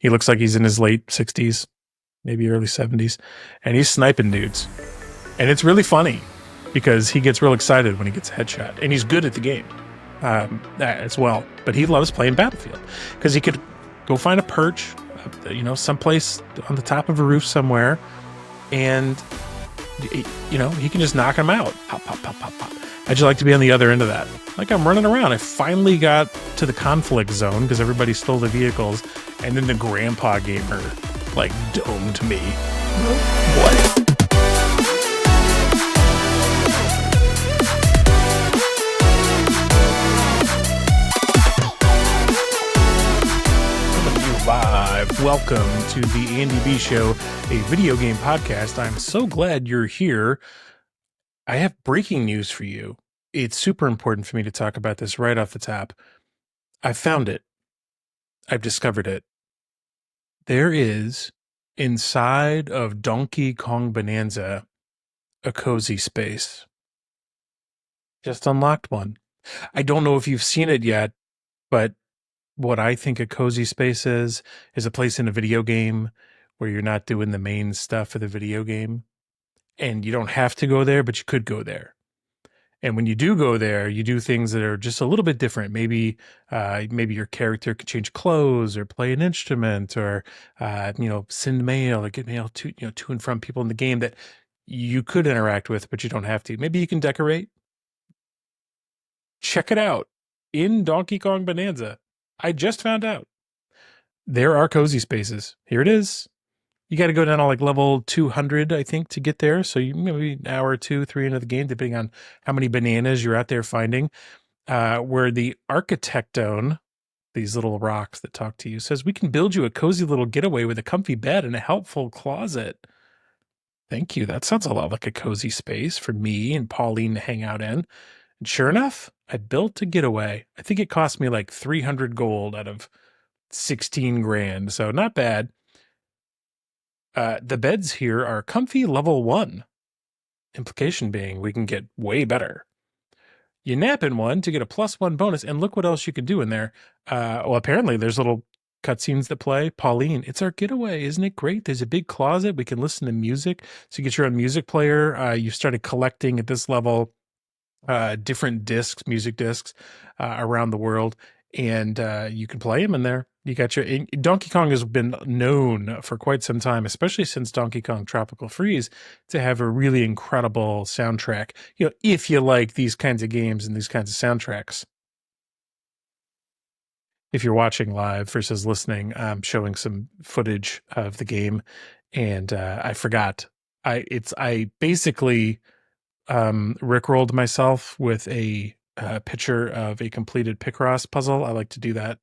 He looks like he's in his late 60s, maybe early 70s, and he's sniping dudes. And it's really funny because he gets real excited when he gets a headshot, and he's good at the game as well. But he loves playing Battlefield because he could go find a perch, someplace on the top of a roof somewhere, and he can just knock him out. Pop, pop, pop, pop, pop. How'd you like to be on the other end of that? Like, I'm running around. I finally got to the conflict zone because everybody stole the vehicles, and then the grandpa gamer, like, domed me. What? Live. Welcome to the Andy B Show, a video game podcast. I'm so glad you're here. I have breaking news for you. It's super important for me to talk about this right off the top. I found it. I've discovered it. There is, inside of Donkey Kong Bonanza, a cozy space. Just unlocked one. I don't know if you've seen it yet, but what I think a cozy space is a place in a video game where you're not doing the main stuff of the video game. And you don't have to go there, but you could go there. And when you do go there, you do things that are just a little bit different. Maybe your character could change clothes or play an instrument or, send mail or get mail to and from people in the game that you could interact with, but you don't have to. Maybe you can decorate. Check it out. In Donkey Kong Bonanza, I just found out there are cozy spaces. Here it is. You got to go down to like level 200, I think, to get there. So you maybe an hour, 2, 3 into the game, depending on how many bananas you're out there finding. Where the Architectone, these little rocks that talk to you, says we can build you a cozy little getaway with a comfy bed and a helpful closet. Thank you. That sounds a lot like a cozy space for me and Pauline to hang out in. And sure enough, I built a getaway. I think it cost me like 300 gold out of 16 grand. So not bad. The beds here are comfy level 1. Implication being we can get way better. You nap in one to get a +1 bonus, and look what else you can do in there. Apparently there's little cutscenes that play. Pauline, it's our getaway. Isn't it great? There's a big closet. We can listen to music. So you get your own music player. You started collecting at this level different discs, music discs around the world, and you can play them in there. You got Donkey Kong has been known for quite some time, especially since Donkey Kong Tropical Freeze, to have a really incredible soundtrack. If you like these kinds of games and these kinds of soundtracks. If you're watching live versus listening, I'm showing some footage of the game, and I forgot. I basically rickrolled myself with a picture of a completed Picross puzzle. I like to do that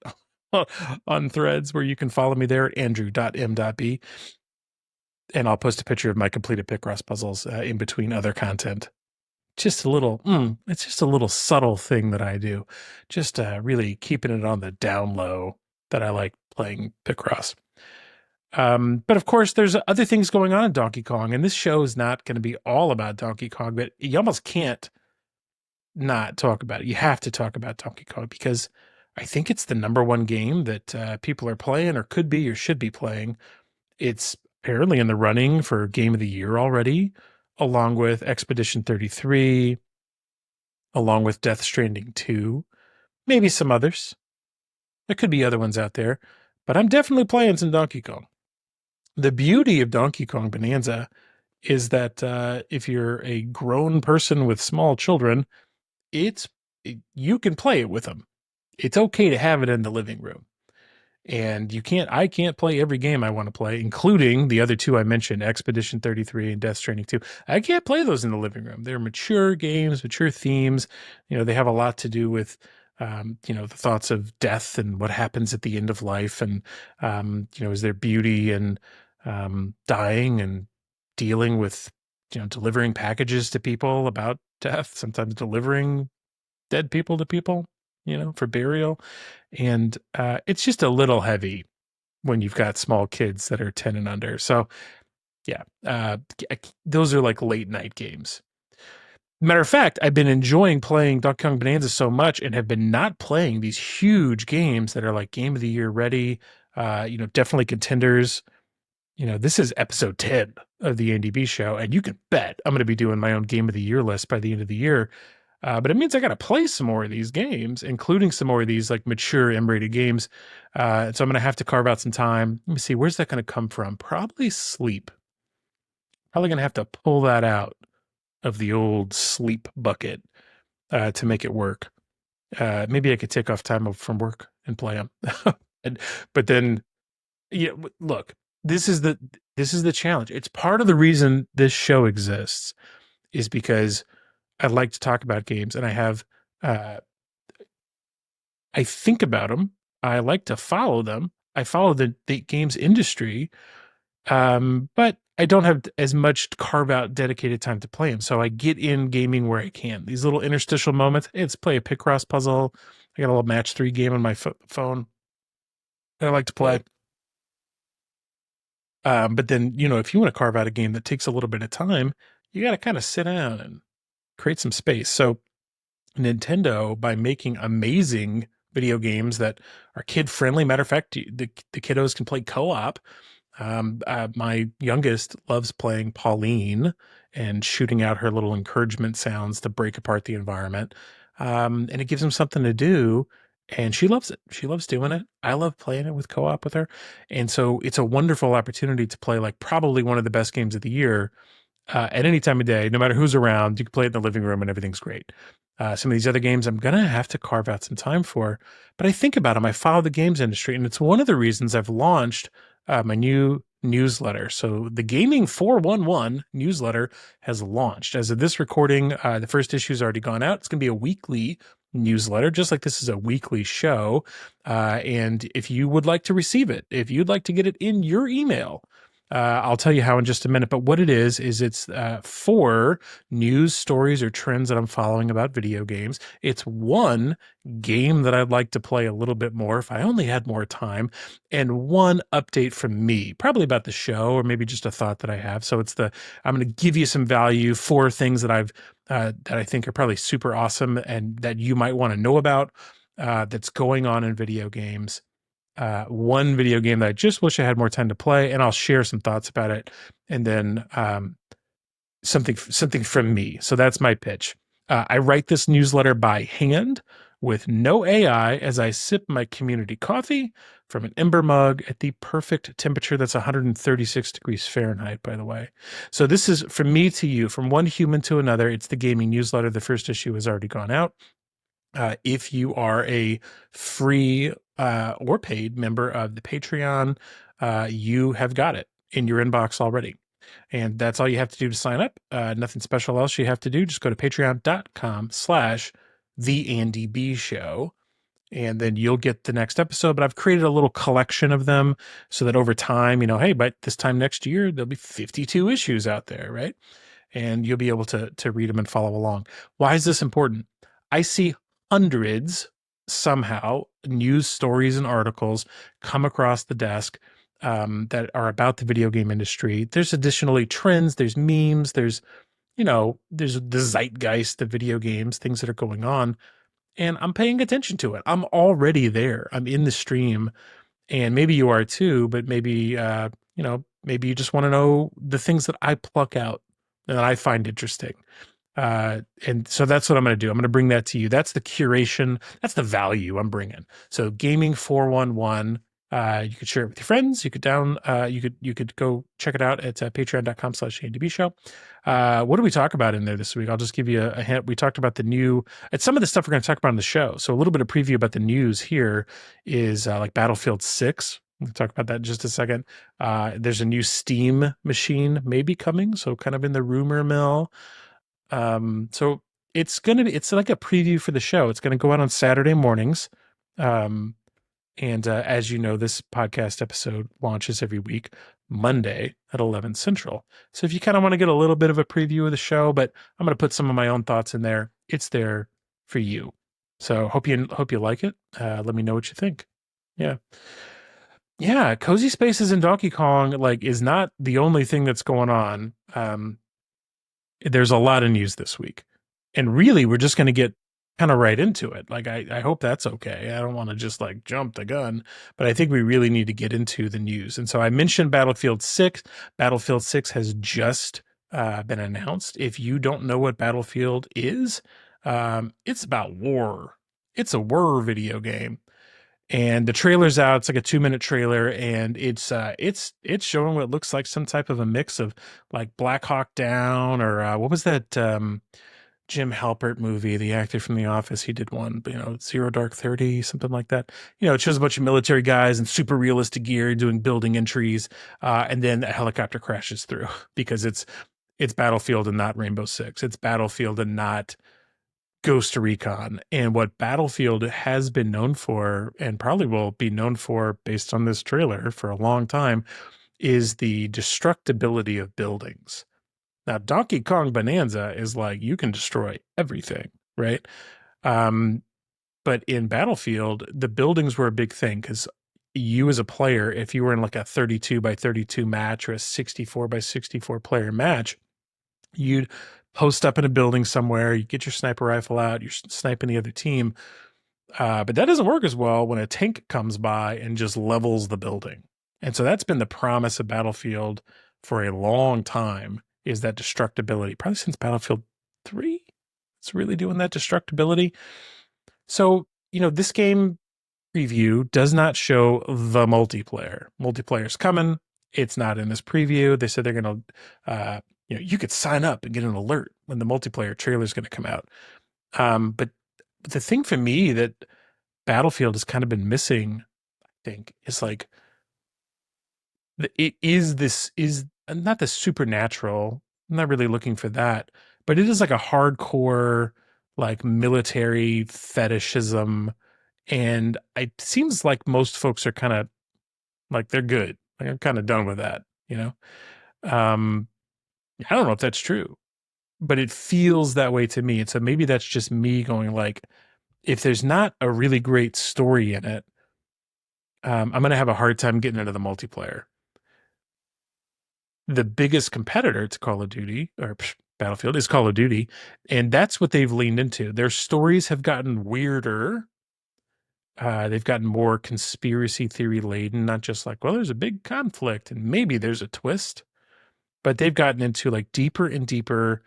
on threads where you can follow me there at andrew.m.b. And I'll post a picture of my completed Picross puzzles in between other content. Just a little, it's just a little subtle thing that I do. Just really keeping it on the down low that I like playing Picross. But of course, there's other things going on in Donkey Kong, and this show is not going to be all about Donkey Kong, but you almost can't not talk about it. You have to talk about Donkey Kong because I think it's the #1 game that people are playing or could be or should be playing. It's apparently in the running for Game of the Year already, along with Expedition 33, along with Death Stranding 2, maybe some others. There could be other ones out there, but I'm definitely playing some Donkey Kong. The beauty of Donkey Kong Bonanza is that if you're a grown person with small children, you can play it with them. It's okay to have it in the living room. And I can't play every game I want to play, including the other two I mentioned, Expedition 33 and Death Stranding 2. I can't play those in the living room. They're mature games, mature themes. They have a lot to do with the thoughts of death and what happens at the end of life. And, is there beauty in dying and dealing with, delivering packages to people about death, sometimes delivering dead people to people, for burial. And it's just a little heavy when you've got small kids that are 10 and under. So yeah, those are like late night games. Matter of fact, I've been enjoying playing Donkey Kong Bonanza so much and have been not playing these huge games that are like Game of the Year ready. Definitely contenders. This is episode 10 of the Andy B show, and you can bet I'm going to be doing my own game of the year list by the end of the year. But it means I got to play some more of these games, including some more of these like mature M-rated games. So I'm going to have to carve out some time. Let me see, where's that going to come from? Probably sleep. Probably going to have to pull that out of the old sleep bucket to make it work. Maybe I could take off time from work and play them. But then, yeah, look, this is the challenge. It's part of the reason this show exists is because I like to talk about games, and uh, I think about them. I like to follow them. I follow the games industry, but I don't have as much carve out dedicated time to play them. So I get in gaming where I can. These little interstitial moments. Hey, let's play a Picross puzzle. I got a little match 3 game on my phone that I like to play. But then, if you want to carve out a game that takes a little bit of time, you got to kind of sit down and create some space. So Nintendo, by making amazing video games that are kid friendly, matter of fact, the kiddos can play co-op. My youngest loves playing Pauline and shooting out her little encouragement sounds to break apart the environment. And it gives them something to do. And she loves it. She loves doing it. I love playing it with co-op with her. And so it's a wonderful opportunity to play like probably one of the best games of the year at any time of day, no matter who's around. You can play it in the living room and everything's great. Some of these other games I'm going to have to carve out some time for, but I think about them. I follow the games industry, and it's one of the reasons I've launched my new newsletter. So the Gaming 411 newsletter has launched. As of this recording, the first issue has already gone out. It's going to be a weekly newsletter, just like this is a weekly show. And if you would like to receive it, if you'd like to get it in your email, I'll tell you how in just a minute, but what it is it's 4 news stories or trends that I'm following about video games. It's 1 game that I'd like to play a little bit more if I only had more time, and 1 update from me, probably about the show or maybe just a thought that I have. So I'm going to give you some value, 4 things that I think are probably super awesome and that you might want to know about that's going on in video games. 1 video game that I just wish I had more time to play, and I'll share some thoughts about it, and then something from me. So that's my pitch. I write this newsletter by hand with no AI as I sip my community coffee from an ember mug at the perfect temperature. That's 136 degrees Fahrenheit, by the way. So this is from me to you, from one human to another. It's the gaming newsletter. The first issue has already gone out. If you are a free or paid member of the Patreon, you have got it in your inbox already. And that's all you have to do to sign up. Nothing special else you have to do. Just go to patreon.com/theandybshow. And then you'll get the next episode. But I've created a little collection of them so that over time, hey, by this time next year, there'll be 52 issues out there, right? And you'll be able to read them and follow along. Why is this important? I see hundreds somehow news stories and articles come across the desk that are about the video game industry. There's additionally trends, there's memes, there's the zeitgeist of video games, things that are going on, and I'm paying attention to it. I'm already there. I'm in the stream, and maybe you are too, but maybe maybe you just want to know the things that I pluck out that I find interesting. And so that's what I'm going to do. I'm going to bring that to you. That's the curation. That's the value I'm bringing. So Gaming 411, you could share it with your friends. You could you could go check it out at patreon.com/AndB show. What do we talk about in there this week? I'll just give you a hint. We talked about it's some of the stuff we're going to talk about on the show. So a little bit of preview about the news here is like Battlefield 6. We'll talk about that in just a second. There's a new Steam machine maybe coming. So kind of in the rumor mill. So it's like a preview for the show. It's going to go out on Saturday mornings. And as you know, this podcast episode launches every week, Monday at 11 Central. So if you kind of want to get a little bit of a preview of the show, but I'm going to put some of my own thoughts in there, it's there for you. So hope you like it. Let me know what you think. Yeah. Yeah. Cozy Spaces in Donkey Kong is not the only thing that's going on. There's a lot of news this week, and really we're just going to get kind of right into it. Like, I hope that's okay. I don't want to just like jump the gun, but I think we really need to get into the news. And so I mentioned Battlefield 6. Battlefield 6 has just been announced. If you don't know what Battlefield is, it's about war. It's a war video game. And the trailer's out. It's like a 2-minute trailer, and it's showing what looks like some type of a mix of like Black Hawk Down or what was that Jim Halpert movie, the actor from The Office? He did one, Zero Dark 30, something like that. It shows a bunch of military guys in super realistic gear doing building entries, and then a helicopter crashes through because it's Battlefield and not Rainbow Six. It's Battlefield and not Ghost Recon. And what Battlefield has been known for, and probably will be known for based on this trailer for a long time, is the destructibility of buildings. Now, Donkey Kong Bonanza is like, you can destroy everything, right? But in Battlefield, the buildings were a big thing because you as a player, if you were in like a 32 by 32 match or a 64 by 64 player match, you'd post up in a building somewhere, you get your sniper rifle out, you're sniping the other team. But that doesn't work as well when a tank comes by and just levels the building. And so that's been the promise of Battlefield for a long time, is that destructibility, probably since Battlefield 3. It's really doing that destructibility. So, this game preview does not show the multiplayer. Multiplayer's coming. It's not in this preview. They said they're going to, you could sign up and get an alert when the multiplayer trailer is going to come out. But the thing for me that Battlefield has kind of been missing, I think, is like, it is not the supernatural. I'm not really looking for that, but it is like a hardcore, like military fetishism. And it seems like most folks are kind of like, they're good. Like, I'm kind of done with that, Um, I don't know if that's true, but it feels that way to me. And so maybe that's just me going like, if there's not a really great story in it, I'm going to have a hard time getting into the multiplayer. The biggest competitor to Call of Duty or Battlefield is Call of Duty, and that's what they've leaned into. Their stories have gotten weirder. They've gotten more conspiracy theory laden, not just like, well, there's a big conflict and maybe there's a twist, but they've gotten into like deeper and deeper,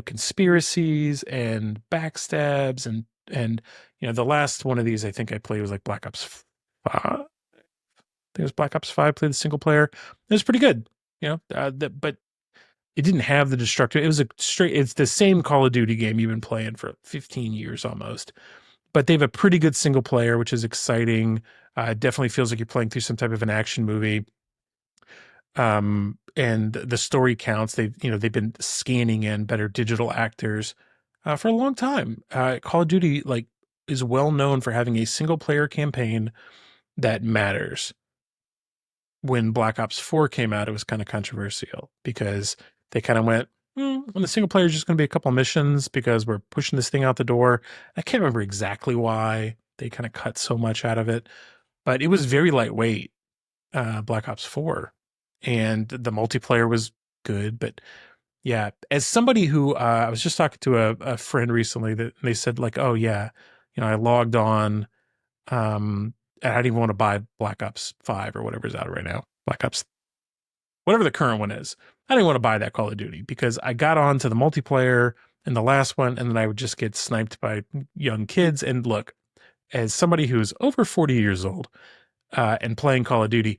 conspiracies and backstabs and the last one of these I think I played was like Black Ops 5. I think it was Black Ops 5, played the single player. It was pretty good, but it didn't have the destructive. It was it's the same Call of Duty game you've been playing for 15 years almost, but they have a pretty good single player, which is exciting. It definitely feels like you're playing through some type of an action movie. And the story counts. They've been scanning in better digital actors for a long time. Call of Duty is well known for having a single player campaign that matters. When Black Ops 4 came out, it was kind of controversial because they kind of went, when the single player is just going to be a couple missions because we're pushing this thing out the door. I can't remember exactly why they kind of cut so much out of it, but it was very lightweight, Black Ops 4. And the multiplayer was good, but yeah, as somebody who I was just talking to a friend recently that they said like, oh yeah, I logged on, and I didn't even want to buy Black Ops 5 or whatever's out right now. Black Ops, whatever the current one is. I didn't want to buy that Call of Duty because I got on to the multiplayer in the last one, and then I would just get sniped by young kids. And look, as somebody who's over 40 years old and playing Call of Duty,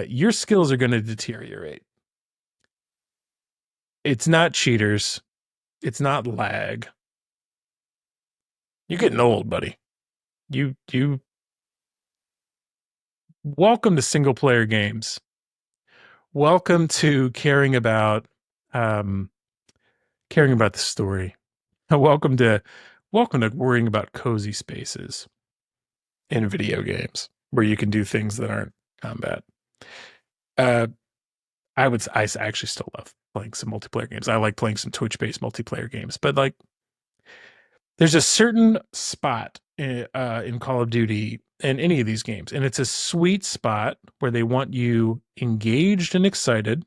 your skills are going to deteriorate. It's not cheaters. It's not lag. You're getting old, buddy. You welcome to single player games. Welcome to caring about the story. Welcome to worrying about cozy spaces in video games where you can do things that aren't combat. I actually still love playing some multiplayer games. I like playing some Twitch-based multiplayer games, but like there's a certain spot in Call of Duty and any of these games, and it's a sweet spot where they want you engaged and excited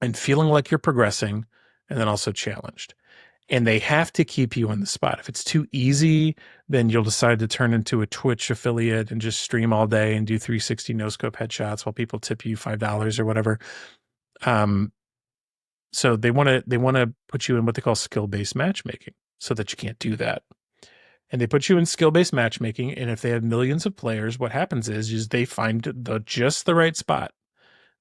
and feeling like you're progressing, and then also challenged. and they have to keep you on the spot. If it's too easy, then you'll decide to turn into a Twitch affiliate and just stream all day and do 360 no scope headshots while people tip you $5 or whatever. So they want to put you in what they call skill-based matchmaking so that you can't do that. And they put you in skill-based matchmaking, and if they have millions of players, what happens is they find just the right spot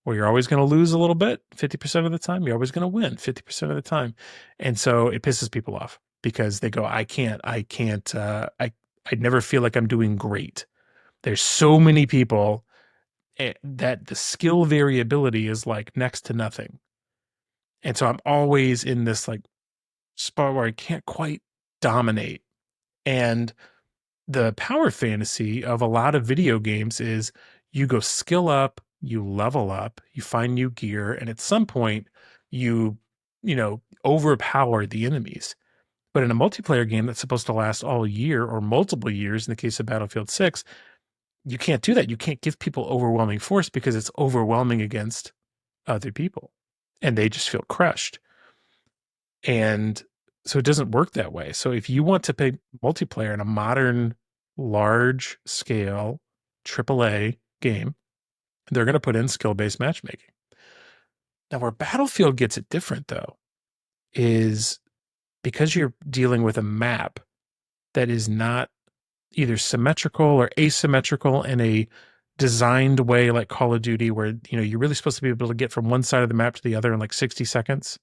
where you're always going to lose a little bit 50% of the time. You're always going to win 50% of the time. And so it pisses people off because they go, I never feel like I'm doing great. There's so many people that the skill variability is like next to nothing. And so I'm always in this like spot where I can't quite dominate. And the power fantasy of a lot of video games is you go skill up, you level up, you find new gear, and at some point you overpower the enemies. But in a multiplayer game that's supposed to last all year or multiple years, in the case of Battlefield 6, you can't do that. You can't give people overwhelming force because it's overwhelming against other people and they just feel crushed. And so it doesn't work that way. So if you want to play multiplayer in a modern, large scale AAA game, they're going to put in skill-based matchmaking. Now, where Battlefield gets it different, though, is because you're dealing with a map that is not either symmetrical or asymmetrical in a designed way like Call of Duty, where you're really supposed to be able to get from one side of the map to the other in like 60 seconds.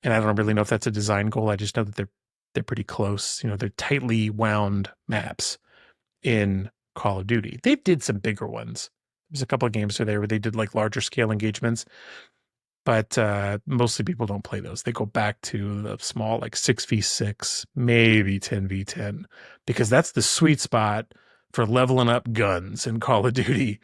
And I don't really know if that's a design goal. I just know that they're pretty close. They're tightly wound maps in Call of Duty. They did some bigger ones. There's a couple of games there where they did like larger scale engagements, but mostly people don't play those. They go back to the small like 6v6, maybe 10v10, because that's the sweet spot for leveling up guns in Call of Duty.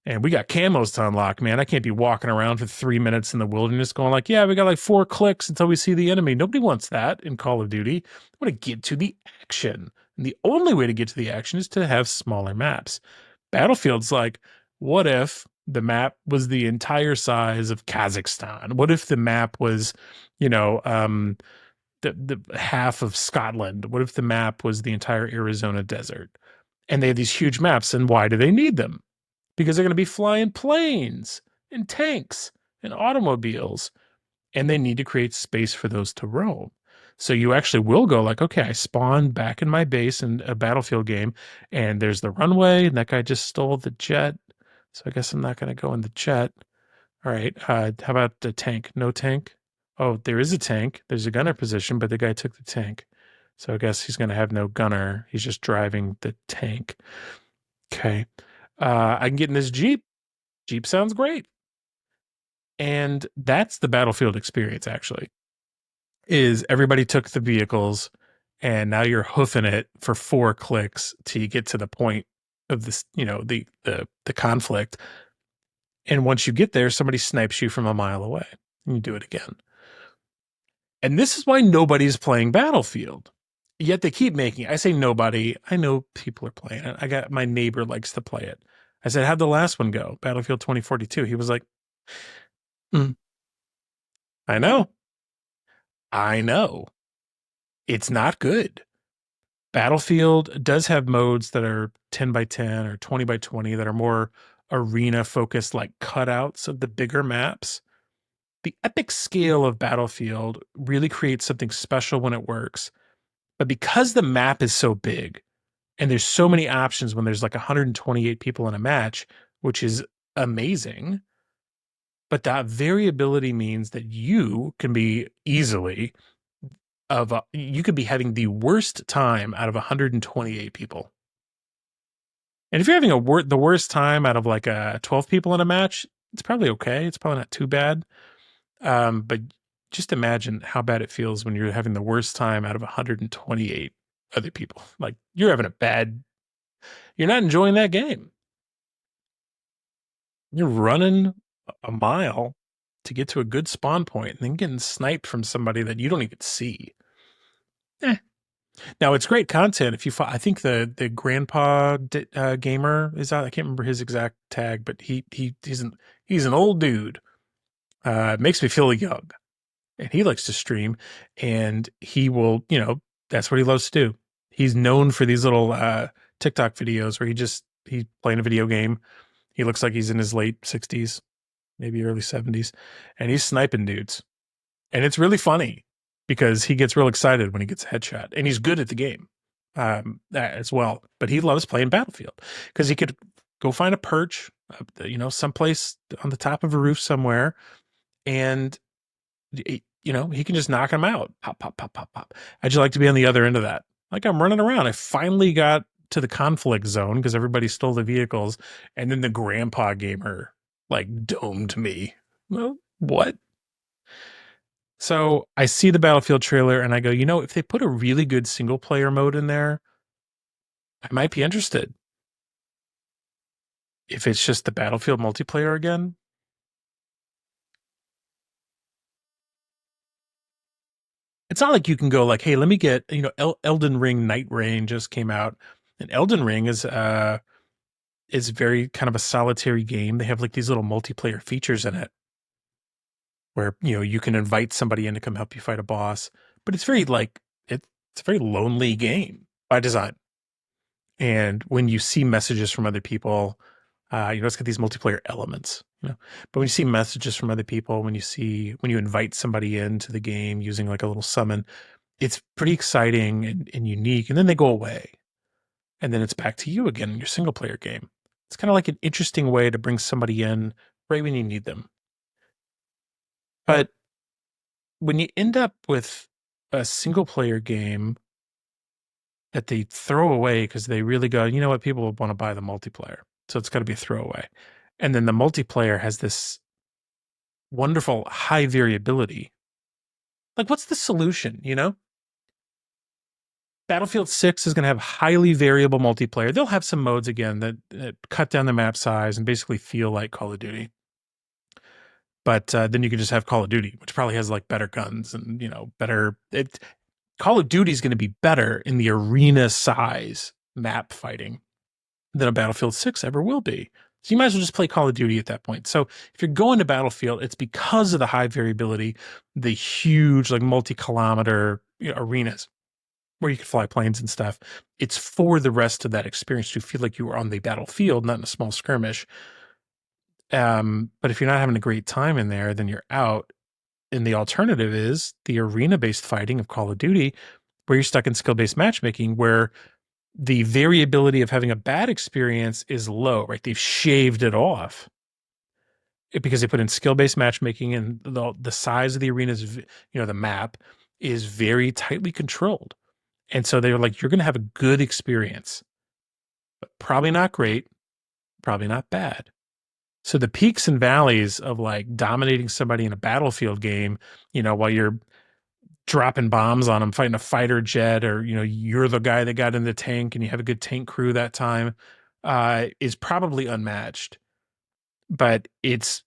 And we got camos to unlock, man. I can't be walking around for 3 minutes in the wilderness going like, yeah, we got like 4 clicks until we see the enemy. Nobody wants that in Call of Duty. I want to get to the action. And the only way to get to the action is to have smaller maps. Battlefield's like, what if the map was the entire size of Kazakhstan? What if the map was, the half of Scotland? What if the map was the entire Arizona desert? And they have these huge maps. And why do they need them? Because they're going to be flying planes and tanks and automobiles, and they need to create space for those to roam. So you actually will go like, okay, I spawned back in my base in a Battlefield game, and there's the runway, and that guy just stole the jet. So I guess I'm not going to go in the jet. All right. How about the tank? No tank? Oh, there is a tank. There's a gunner position, but the guy took the tank. So I guess he's going to have no gunner. He's just driving the tank. Okay. I can get in this Jeep. Jeep sounds great. And that's the Battlefield experience, actually, is everybody took the vehicles and now you're hoofing it for 4 clicks till you get to the point of this, the conflict. And once you get there, somebody snipes you from a mile away and you do it again. And this is why nobody's playing Battlefield. Yet they keep making it. I say nobody. I know people are playing it. My neighbor likes to play it. I said, how'd the last one go? Battlefield 2042. He was like, I know. It's not good. Battlefield does have modes that are 10 by 10 or 20 by 20 that are more arena focused, like cutouts of the bigger maps. The epic scale of Battlefield really creates something special when it works. But because the map is so big and there's so many options when there's like 128 people in a match, which is amazing. But that variability means that you can be easily you could be having the worst time out of 128 people. And if you're having the worst time out of like 12 people in a match, it's probably okay. It's probably not too bad. But just imagine how bad it feels when you're having the worst time out of 128 other people. Like you're not enjoying that game. You're running a mile to get to a good spawn point and then getting sniped from somebody that you don't even see. Now it's great content. I think the grandpa gamer is out. I can't remember his exact tag, but he's an old dude. It makes me feel young. and he likes to stream, and he will, that's what he loves to do. He's known for these little TikTok videos where he's playing a video game. He looks like he's in his late 60s, maybe early 70s, and he's sniping dudes. And it's really funny because he gets real excited when he gets a headshot, and he's good at the game as well. But he loves playing Battlefield because he could go find a perch, someplace on the top of a roof somewhere, and he can just knock him out. Pop, pop, pop, pop, pop. I'd just like to be on the other end of that. Like, I'm running around. I finally got to the conflict zone because everybody stole the vehicles, and then the grandpa gamer like domed me. Well, what? So I see the Battlefield trailer and I go, if they put a really good single player mode in there, I might be interested. If it's just the Battlefield multiplayer again. It's not like you can go like, hey, let me get, Elden Ring Night Rain just came out. And Elden Ring is very kind of a solitary game. They have like these little multiplayer features in it where, you can invite somebody in to come help you fight a boss. But it's very like, it's a very lonely game by design. And when you see messages from other people, it's got these multiplayer elements, but when you see messages from other people, when you invite somebody into the game using like a little summon, it's pretty exciting and unique. And then they go away and then it's back to you again in your single player game. It's kind of like an interesting way to bring somebody in right when you need them. But when you end up with a single player game that they throw away because they really go, you know what, people want to buy the multiplayer. So it's got to be a throwaway. And then the multiplayer has this wonderful high variability. Like, what's the solution, Battlefield 6 is going to have highly variable multiplayer. They'll have some modes again that cut down the map size and basically feel like Call of Duty. But then you can just have Call of Duty, which probably has like better guns and, better. Call of Duty is going to be better in the arena size map fighting than a Battlefield 6 ever will be. So you might as well just play Call of Duty at that point. So if you're going to Battlefield, it's because of the high variability, the huge like multi-kilometer arenas where you can fly planes and stuff. It's for the rest of that experience to feel like you were on the battlefield, not in a small skirmish. But if you're not having a great time in there, then you're out. And the alternative is the arena-based fighting of Call of Duty, where you're stuck in skill-based matchmaking, where the variability of having a bad experience is low, right? They've shaved it off because they put in skill-based matchmaking, and the size of the arena is, the map is very tightly controlled. And so they're like, you're going to have a good experience, but probably not great, probably not bad. So the peaks and valleys of like dominating somebody in a Battlefield game, while you're dropping bombs on them, fighting a fighter jet, or you're the guy that got in the tank and you have a good tank crew that time, is probably unmatched. But it's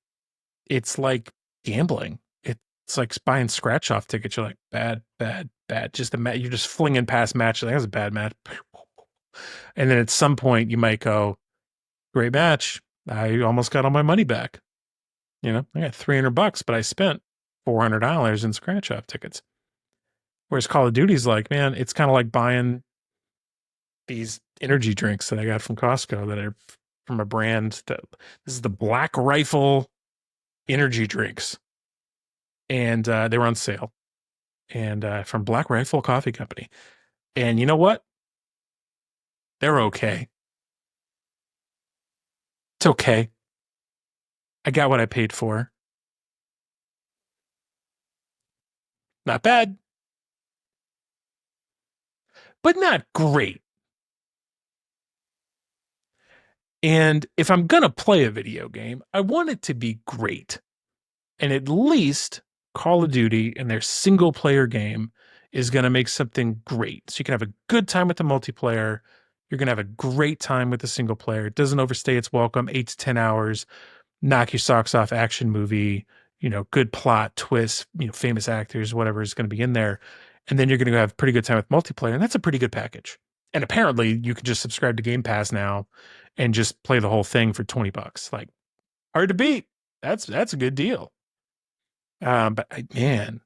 like gambling. It's like buying scratch off tickets. You're like, bad, bad, bad. Just you're just flinging past matches. Like, that was a bad match. And then at some point you might go, great match. I almost got all my money back. I got $300, but I spent $400 in scratch off tickets. Whereas Call of Duty's like, man, it's kind of like buying these energy drinks that I got from Costco that are from a brand that this is the Black Rifle energy drinks. And they were on sale. And from Black Rifle Coffee Company. And you know what? They're okay. It's okay. I got what I paid for. Not bad, but not great. And if I'm going to play a video game, I want it to be great. And at least Call of Duty and their single player game is going to make something great. So you can have a good time with the multiplayer. You're going to have a great time with the single player. It doesn't overstay its welcome, 8 to 10 hours, knock your socks off action movie, good plot, twist, famous actors, whatever is going to be in there. And then you're going to have a pretty good time with multiplayer. And that's a pretty good package. And apparently you can just subscribe to Game Pass now and just play the whole thing for $20. Like, hard to beat. That's a good deal. But man,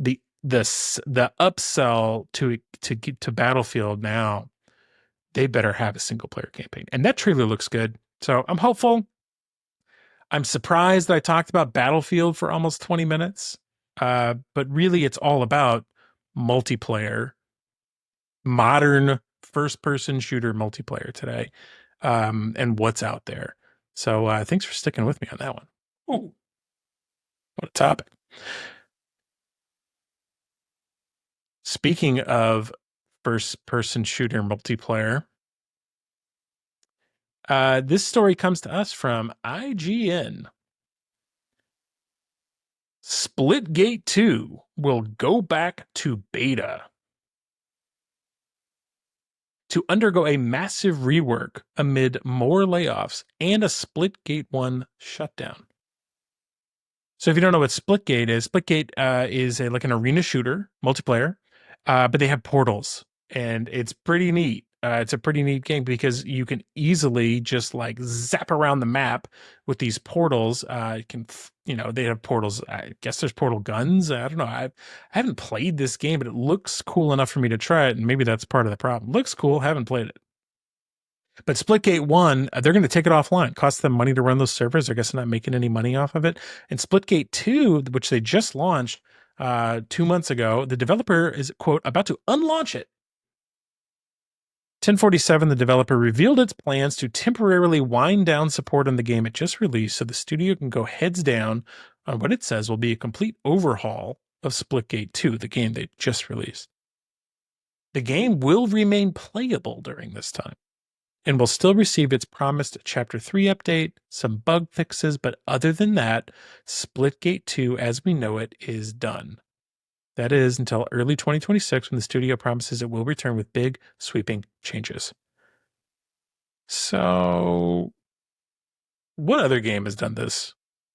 the upsell to Battlefield now, they better have a single player campaign. And that trailer looks good. So I'm hopeful. I'm surprised that I talked about Battlefield for almost 20 minutes. But really it's all about multiplayer, modern first person shooter multiplayer today, and what's out there. So thanks for sticking with me on that one. Ooh, what a topic. Speaking of first person shooter multiplayer, this story comes to us from IGN. Splitgate 2 will go back to beta to undergo a massive rework amid more layoffs and a Splitgate 1 shutdown. So if you don't know what Splitgate is like an arena shooter, multiplayer, but they have portals, and it's pretty neat. It's a pretty neat game because you can easily just like zap around the map with these portals. They have portals. I guess there's portal guns. I don't know. I haven't played this game, but it looks cool enough for me to try it, and maybe that's part of the problem. Looks cool. Haven't played it. But Splitgate 1, they're going to take it offline. It costs them money to run those servers. I guess they're not making any money off of it. And Splitgate 2, which they just launched 2 months ago, the developer is, quote, about to unlaunch it. 1047, the developer revealed its plans to temporarily wind down support on the game it just released so the studio can go heads down on what it says will be a complete overhaul of Splitgate 2, the game they just released. The game will remain playable during this time and will still receive its promised Chapter 3 update, some bug fixes, but other than that, Splitgate 2 as we know it is done. That is until early 2026 when the studio promises it will return with big, sweeping changes. So, what other game has done this?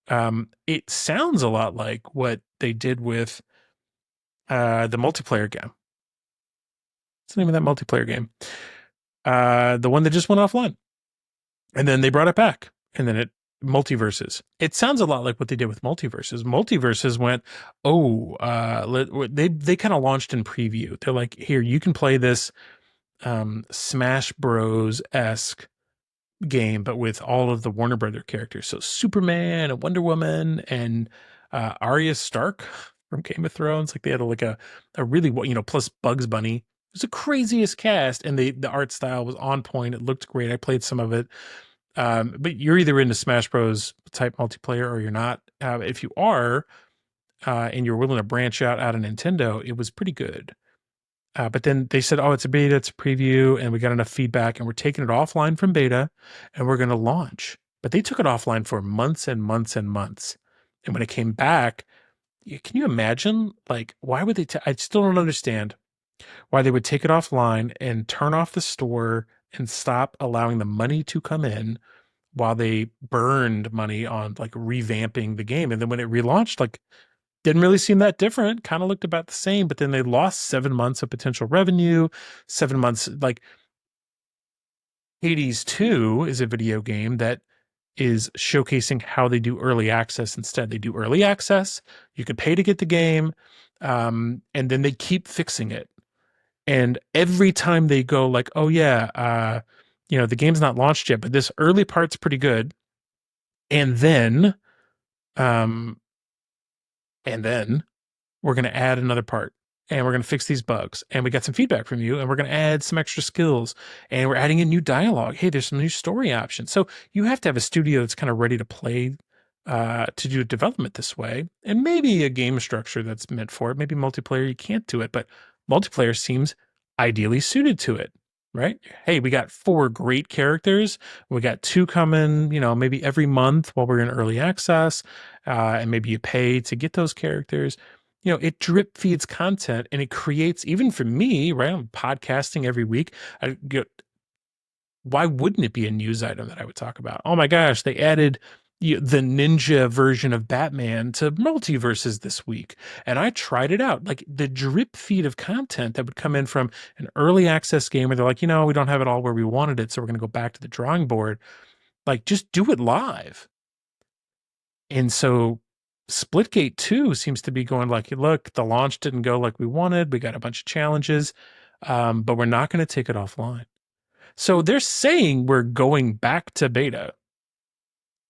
It sounds a lot like what they did with the multiplayer game. What's the name of that multiplayer game? The one that just went offline. And then they brought it back. And then Multiversus. It sounds a lot like what they did with Multiversus. Multiversus went, they kind of launched in preview. They're like, here, you can play this Smash Bros-esque game, but with all of the Warner Brother characters. So Superman and Wonder Woman and Arya Stark from Game of Thrones. Like they had a really, plus Bugs Bunny. It was the craziest cast, and the art style was on point. It looked great. I played some of it. But you're either into Smash Bros type multiplayer or you're not. If you are, and you're willing to branch out of Nintendo, it was pretty good. But then they said, oh, it's a beta, it's a preview, and we got enough feedback, and we're taking it offline from beta, and we're going to launch. But they took it offline for months and months and months. And when it came back, can you imagine, like, why would they, I still don't understand why they would take it offline and turn off the store and stop allowing the money to come in while they burned money on like revamping the game. And then when it relaunched, like didn't really seem that different, kind of looked about the same, but then they lost 7 months of potential revenue, 7 months. Like Hades 2 is a video game that is showcasing how they do early access instead. They do early access, you can pay to get the game, and then they keep fixing it. And every time they go like, oh yeah, the game's not launched yet, but this early part's pretty good. And then we're going to add another part and we're going to fix these bugs. And we got some feedback from you and we're going to add some extra skills and we're adding in new dialogue. Hey, there's some new story options. So you have to have a studio that's kind of ready to play, to do development this way, and maybe a game structure that's meant for it. Maybe multiplayer, you can't do it, but multiplayer seems ideally suited to it, right? Hey, we got 4 great characters. We got 2 coming, maybe every month while we're in early access, and maybe you pay to get those characters. It drip feeds content and it creates, even for me, right? I'm podcasting every week. Why wouldn't it be a news item that I would talk about? Oh my gosh, they added the ninja version of Batman to Multiversus this week. And I tried it out. Like the drip feed of content that would come in from an early access game where they're like, we don't have it all where we wanted it. So we're going to go back to the drawing board. Like just do it live. And so Splitgate 2 seems to be going like, look, the launch didn't go like we wanted. We got a bunch of challenges, but we're not going to take it offline. So they're saying we're going back to beta,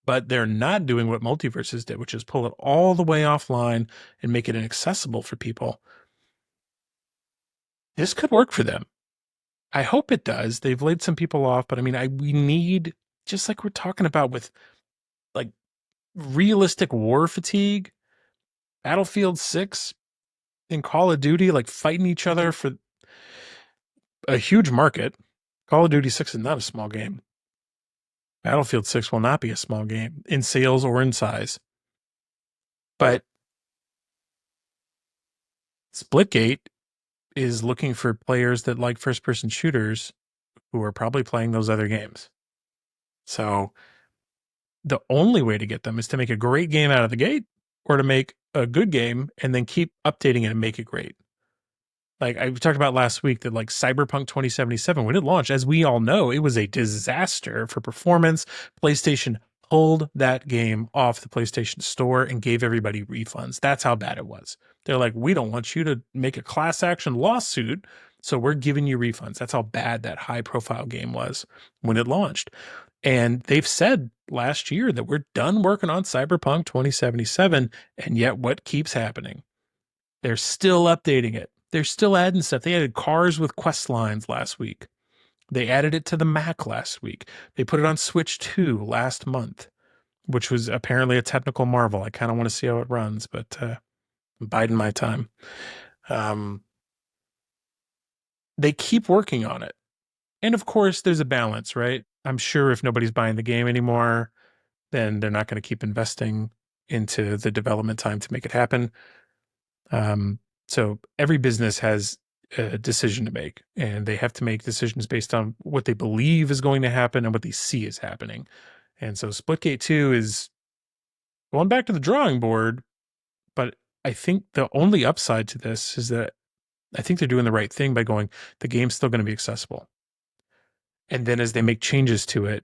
but they're not doing what Multiversus did, which is pull it all the way offline and make it inaccessible for people. This could work for them. I hope it does. They've laid some people off, but I mean, we need, just like we're talking about with like realistic war fatigue, Battlefield 6 and Call of Duty, like fighting each other for a huge market. Call of Duty 6 is not a small game. Battlefield 6 will not be a small game in sales or in size. But Splitgate is looking for players that like first person shooters who are probably playing those other games. So the only way to get them is to make a great game out of the gate or to make a good game and then keep updating it and make it great. Like I talked about last week that like Cyberpunk 2077, when it launched, as we all know, it was a disaster for performance. PlayStation pulled that game off the PlayStation Store and gave everybody refunds. That's how bad it was. They're like, we don't want you to make a class action lawsuit, so we're giving you refunds. That's how bad that high profile game was when it launched. And they've said last year that we're done working on Cyberpunk 2077, and yet what keeps happening? They're still updating it. They're still adding stuff. They added cars with quest lines last week. They added it to the Mac last week. They put it on Switch 2 last month, which was apparently a technical marvel. I kind of want to see how it runs, but I'm biding my time. They keep working on it. And of course, there's a balance, right? I'm sure if nobody's buying the game anymore, then they're not going to keep investing into the development time to make it happen. So every business has a decision to make, and they have to make decisions based on what they believe is going to happen and what they see is happening. And so Splitgate 2 is going back to the drawing board, but I think the only upside to this is that I think they're doing the right thing by going, the game's still going to be accessible. And then as they make changes to it,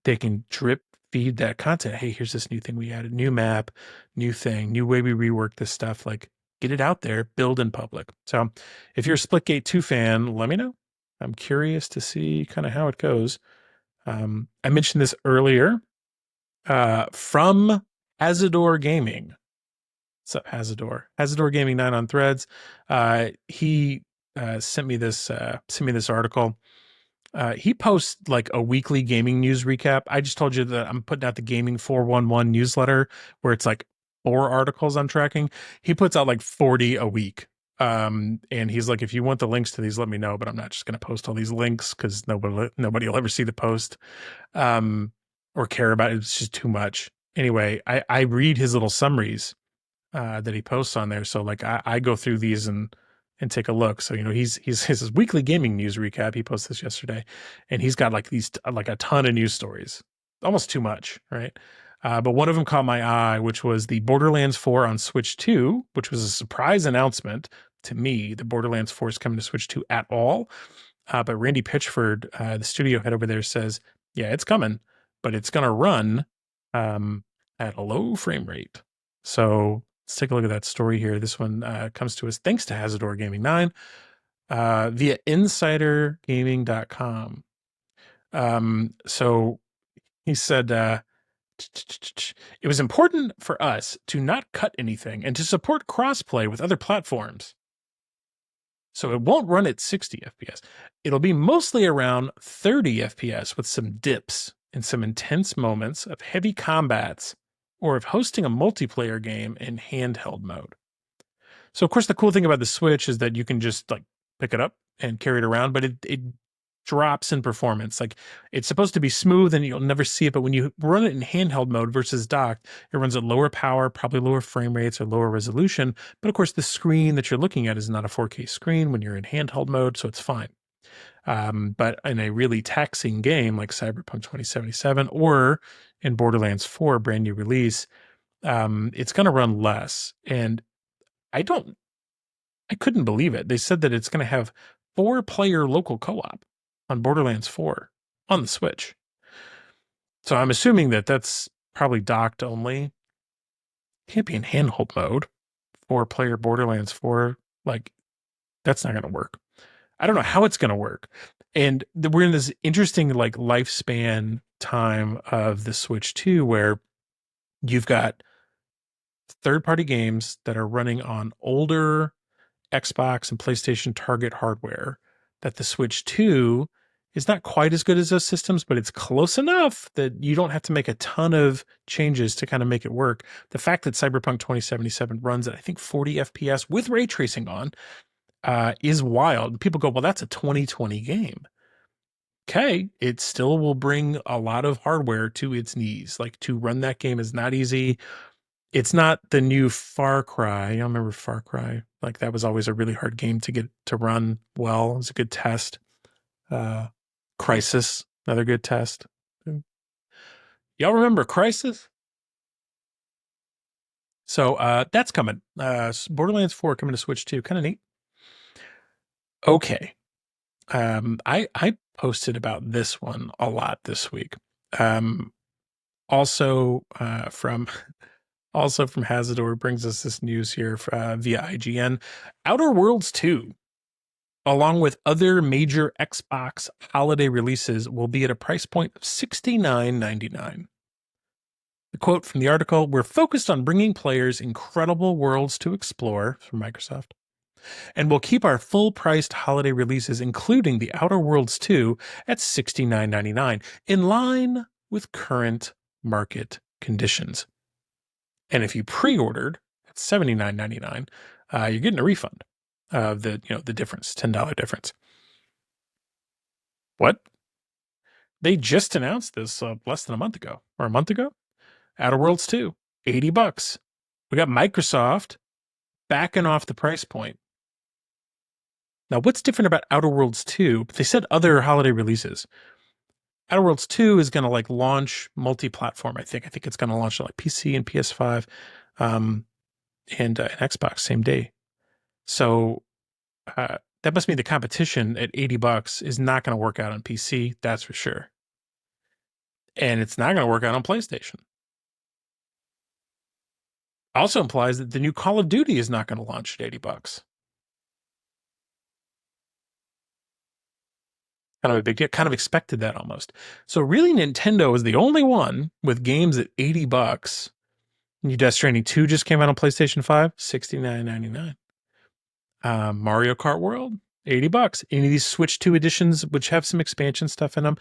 they can drip feed that content. Hey, here's this new thing we added, new map, new thing, new way we rework this stuff. Like, get it out there, build in public. So if you're a Splitgate 2 fan, let me know. I'm curious to see kind of how it goes. I mentioned this earlier from Azador Gaming. What's up, Azador? Azador Gaming 9 on Threads. He sent me this article. He posts like a weekly gaming news recap. I just told you that I'm putting out the Gaming 411 newsletter where it's like 4 articles I'm tracking. He puts out like 40 a week. And he's like, if you want the links to these, let me know, but I'm not just going to post all these links because nobody will ever see the post or care about it. It's just too much. Anyway, I read his little summaries that he posts on there. So like I go through these and take a look. So, you know, he's his weekly gaming news recap. He posted this yesterday, and he's got like these like a ton of news stories, almost too much, right? But one of them caught my eye, which was the Borderlands 4 on Switch 2, which was a surprise announcement to me. The Borderlands 4 is coming to Switch 2 at all. But Randy Pitchford, the studio head over there, says, yeah, it's coming, but it's going to run at a low frame rate. So let's take a look at that story here. This one comes to us thanks to Hazardor Gaming 9 via insidergaming.com. So he said, it was important for us to not cut anything and to support crossplay with other platforms. So it won't run at 60 FPS. It'll be mostly around 30 FPS with some dips and some intense moments of heavy combats or of hosting a multiplayer game in handheld mode. So of course the cool thing about the Switch is that you can just like pick it up and carry it around, but it drops in performance. Like it's supposed to be smooth and you'll never see it, but when you run it in handheld mode versus docked, it runs at lower power, probably lower frame rates or lower resolution. But of course the screen that you're looking at is not a 4K screen when you're in handheld mode, so it's fine. But in a really taxing game like Cyberpunk 2077 or in Borderlands 4, brand new release, it's going to run less. And I couldn't believe it. They said that it's going to have 4-player local co-op on Borderlands 4 on the Switch. So I'm assuming that that's probably docked only. can't be in handheld mode. 4-player Borderlands 4, like that's not going to work. I don't know how it's going to work. And we're in this interesting like lifespan time of the Switch 2 where you've got third-party games that are running on older Xbox and PlayStation target hardware that the Switch 2 is not quite as good as those systems, but it's close enough that you don't have to make a ton of changes to kind of make it work. The fact that Cyberpunk 2077 runs at, I think, 40 FPS with ray tracing on is wild. People go, well, that's a 2020 game. Okay, it still will bring a lot of hardware to its knees. Like to run that game is not easy. It's not the new Far Cry. I remember Far Cry. Like that was always a really hard game to get to run well. It was a good test. Crisis, another good test. Y'all remember Crisis? So that's coming. Borderlands 4 coming to Switch 2. Kind of neat. Okay. I posted about this one a lot this week. Also from Hazardor brings us this news here via IGN. Outer Worlds 2, along with other major Xbox holiday releases, will be at a price point of $69.99. The quote from the article, "We're focused on bringing players incredible worlds to explore," from Microsoft, "and we'll keep our full-priced holiday releases, including The Outer Worlds 2, at $69.99, in line with current market conditions. And if you pre-ordered at $79.99, you're getting a refund of the difference, $10 difference." What? They just announced this less than a month ago, or a month ago. Outer Worlds 2, $80. We got Microsoft backing off the price point. Now, what's different about Outer Worlds 2? They said other holiday releases. Outer Worlds 2 is going to like launch multi-platform. I think it's going to launch on like PC and PS5, and Xbox same day. So that must mean the competition at $80 is not going to work out on PC. That's for sure. And it's not going to work out on PlayStation. Also implies that the new Call of Duty is not going to launch at $80. Kind of a big deal. Kind of expected that almost. So really, Nintendo is the only one with games at $80. New Death Stranding 2 just came out on PlayStation 5, $69.99. Mario Kart World, $80. Any of these Switch 2 editions, which have some expansion stuff in them,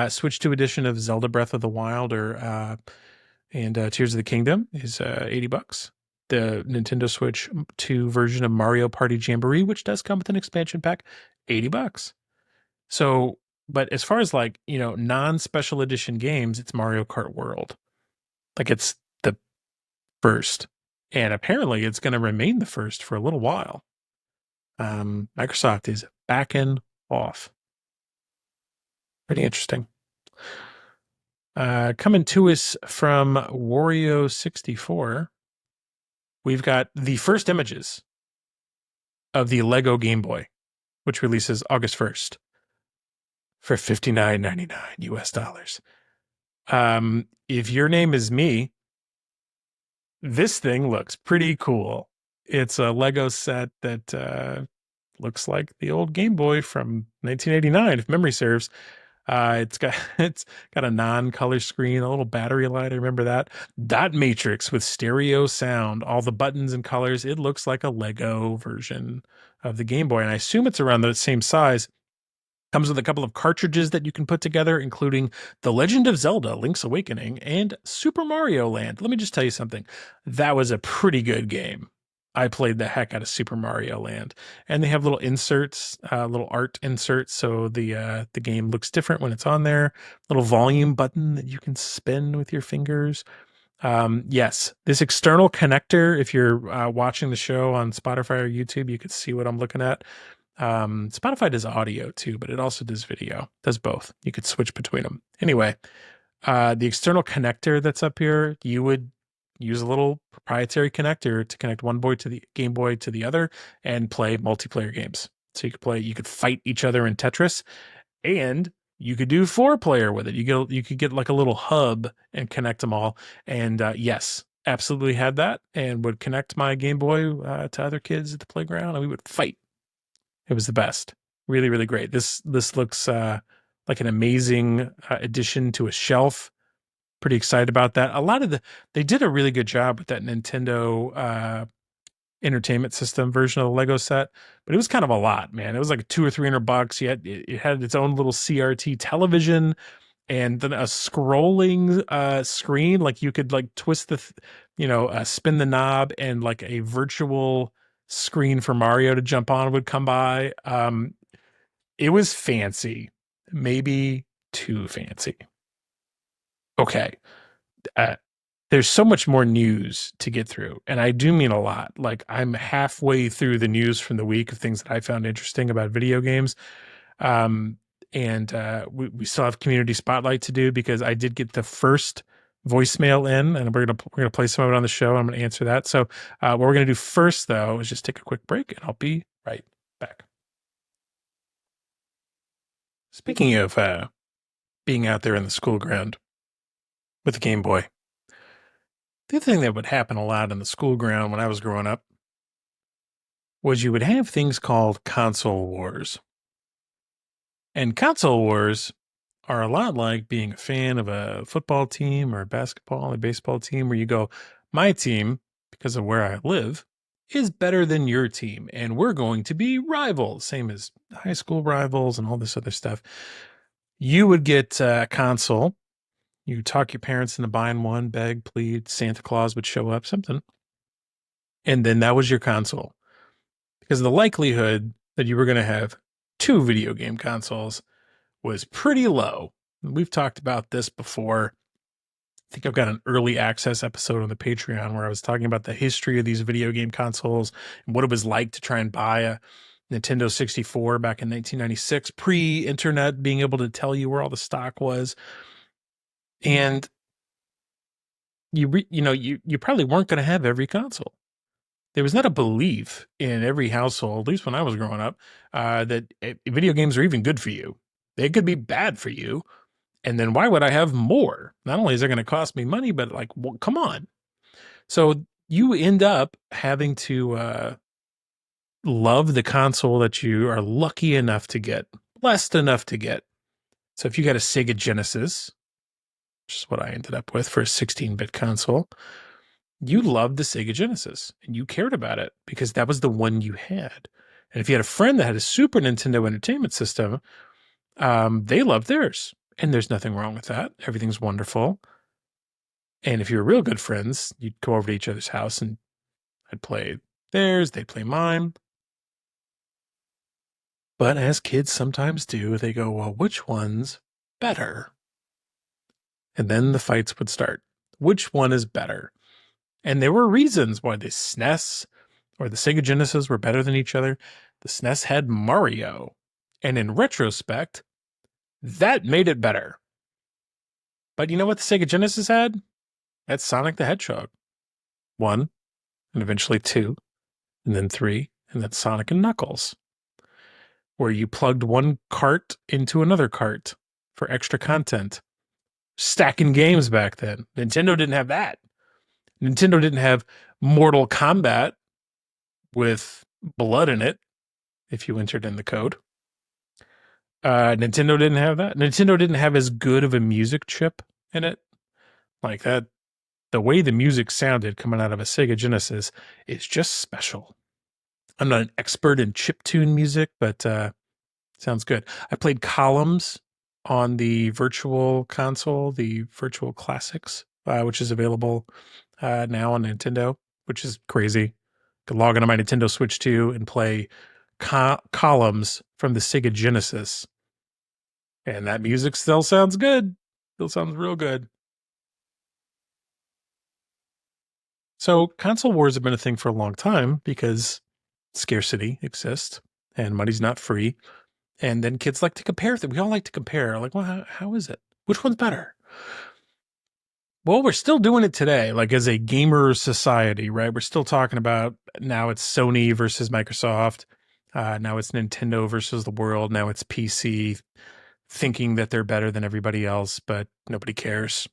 Switch 2 edition of Zelda Breath of the Wild and Tears of the Kingdom is $80. The Nintendo Switch 2 version of Mario Party Jamboree, which does come with an expansion pack, $80. So, but as far as like, non-special edition games, it's Mario Kart World. Like it's the first. And apparently it's going to remain the first for a little while. Microsoft is backing off. Pretty interesting. Coming to us from Wario64, we've got the first images of the Lego Game Boy, which releases August 1st for $59.99 US dollars. If your name is me, this thing looks pretty cool. It's a Lego set that looks like the old Game Boy from 1989, if memory serves. It's got a non-color screen, a little battery light. I remember that. Dot matrix with stereo sound, all the buttons and colors. It looks like a Lego version of the Game Boy, and I assume it's around the same size. Comes with a couple of cartridges that you can put together, including The Legend of Zelda: Link's Awakening and Super Mario Land. Let me just tell you something. That was a pretty good game. I played the heck out of Super Mario Land, and they have little inserts, little art inserts, so the game looks different when it's on there. Little volume button that you can spin with your fingers. Yes, this external connector. If you're watching the show on Spotify or YouTube, you could see what I'm looking at. Spotify does audio too, but it also does video. Does both. You could switch between them. Anyway, the external connector that's up here, you would use a little proprietary connector to connect one boy to the Game Boy to the other and play multiplayer games. So you could fight each other in Tetris, and you could do 4-player with it. You could get like a little hub and connect them all. And yes, absolutely had that and would connect my Game Boy to other kids at the playground, and we would fight. It was the best. Really, really great. This looks like an amazing addition to a shelf. Pretty excited about that. A lot of they did a really good job with that Nintendo entertainment system version of the Lego set, but it was kind of a lot, man. It was like $200 or $300. It had its own little CRT television and then a scrolling screen, like you could like twist spin the knob, and like a virtual screen for Mario to jump on would come by. It was fancy, maybe too fancy. Okay. uh, there's so much more news to get through, and I do mean a lot. Like, I'm halfway through the news from the week of things that I found interesting about video games. um and we still have community spotlight to do, because I did get the first voicemail in, and we're gonna play some of it on the show. I'm gonna answer that. So what we're gonna do first, though, is just take a quick break, and I'll be right back. Speaking of being out there in the school ground with the Game Boy, the other thing that would happen a lot in the school ground when I was growing up was you would have things called console wars. And console wars are a lot like being a fan of a football team or a basketball or baseball team, where you go, my team, because of where I live, is better than your team, and we're going to be rivals, same as high school rivals and all this other stuff. You would get a console. You talk your parents into buying one, beg, plead, Santa Claus would show up, something. And then that was your console. Because the likelihood that you were going to have two video game consoles was pretty low. We've talked about this before. I think I've got an early access episode on the Patreon where I was talking about the history of these video game consoles and what it was like to try and buy a Nintendo 64 back in 1996, pre-internet, being able to tell you where all the stock was. And you probably weren't going to have every console. There was not a belief in every household, at least when I was growing up, that video games are even good for you. They could be bad for you. And then why would I have more? Not only is it going to cost me money, but like, well, come on. So you end up having to love the console that you are lucky enough to get, blessed enough to get. So if you got a Sega Genesis, which is what I ended up with for a 16-bit console, you loved the Sega Genesis and you cared about it because that was the one you had. And if you had a friend that had a Super Nintendo Entertainment System, they loved theirs. And there's nothing wrong with that. Everything's wonderful. And if you were real good friends, you'd go over to each other's house and I'd play theirs, they'd play mine. But as kids sometimes do, they go, well, which one's better? And then the fights would start. Which one is better? And there were reasons why the SNES or the Sega Genesis were better than each other. The SNES had Mario. And in retrospect, that made it better. But you know what the Sega Genesis had? That's Sonic the Hedgehog. 1, and eventually 2, and then 3, and then Sonic and Knuckles, where you plugged one cart into another cart for extra content. Stacking games back then. Nintendo didn't have that. Nintendo didn't have Mortal Kombat with blood in it if you entered in the code. Nintendo didn't have that. Nintendo didn't have as good of a music chip in it. Like that, the way the music sounded coming out of a Sega Genesis is just special. I'm not an expert in chiptune music, but sounds good. I played Columns on the Virtual Console, the Virtual Classics, which is available now on Nintendo, which is crazy. Could log into my Nintendo Switch 2 and play Columns from the Sega Genesis. And that music still sounds good. Still sounds real good. So console wars have been a thing for a long time because scarcity exists and money's not free. And then kids like to compare them. We all like to compare. Like, well, how is it? Which one's better? Well, we're still doing it today, like as a gamer society, right? We're still talking about now it's Sony versus Microsoft. Now it's Nintendo versus the world. Now it's PC thinking that they're better than everybody else, but nobody cares.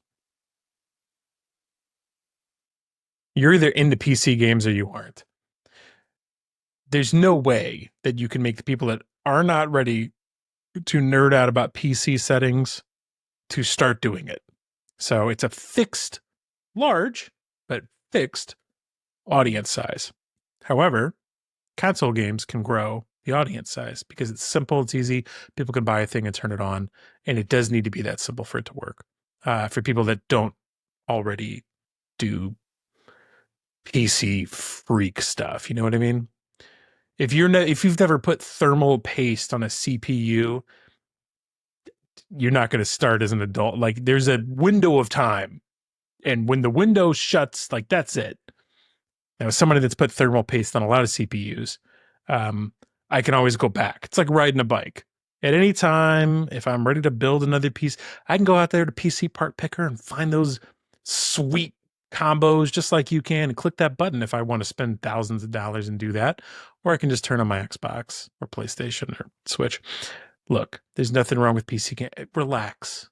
You're either into PC games or you aren't. There's no way that you can make the people that are not ready to nerd out about PC settings to start doing it. So it's a fixed, large, but fixed audience size. However, console games can grow the audience size because it's simple, it's easy. People can buy a thing and turn it on, and it does need to be that simple for it to work. For people that don't already do PC freak stuff, you know what I mean? If you've never put thermal paste on a CPU, you're not going to start as an adult. Like there's a window of time, and when the window shuts, like that's it. Now, as somebody that's put thermal paste on a lot of CPUs, I can always go back. It's like riding a bike. At any time, if I'm ready to build another piece, I can go out there to PC Part Picker and find those sweet combos just like you can and click that button if I want to spend thousands of dollars and do that. Or I can just turn on my Xbox or PlayStation or Switch. Look, there's nothing wrong with PC game. Relax.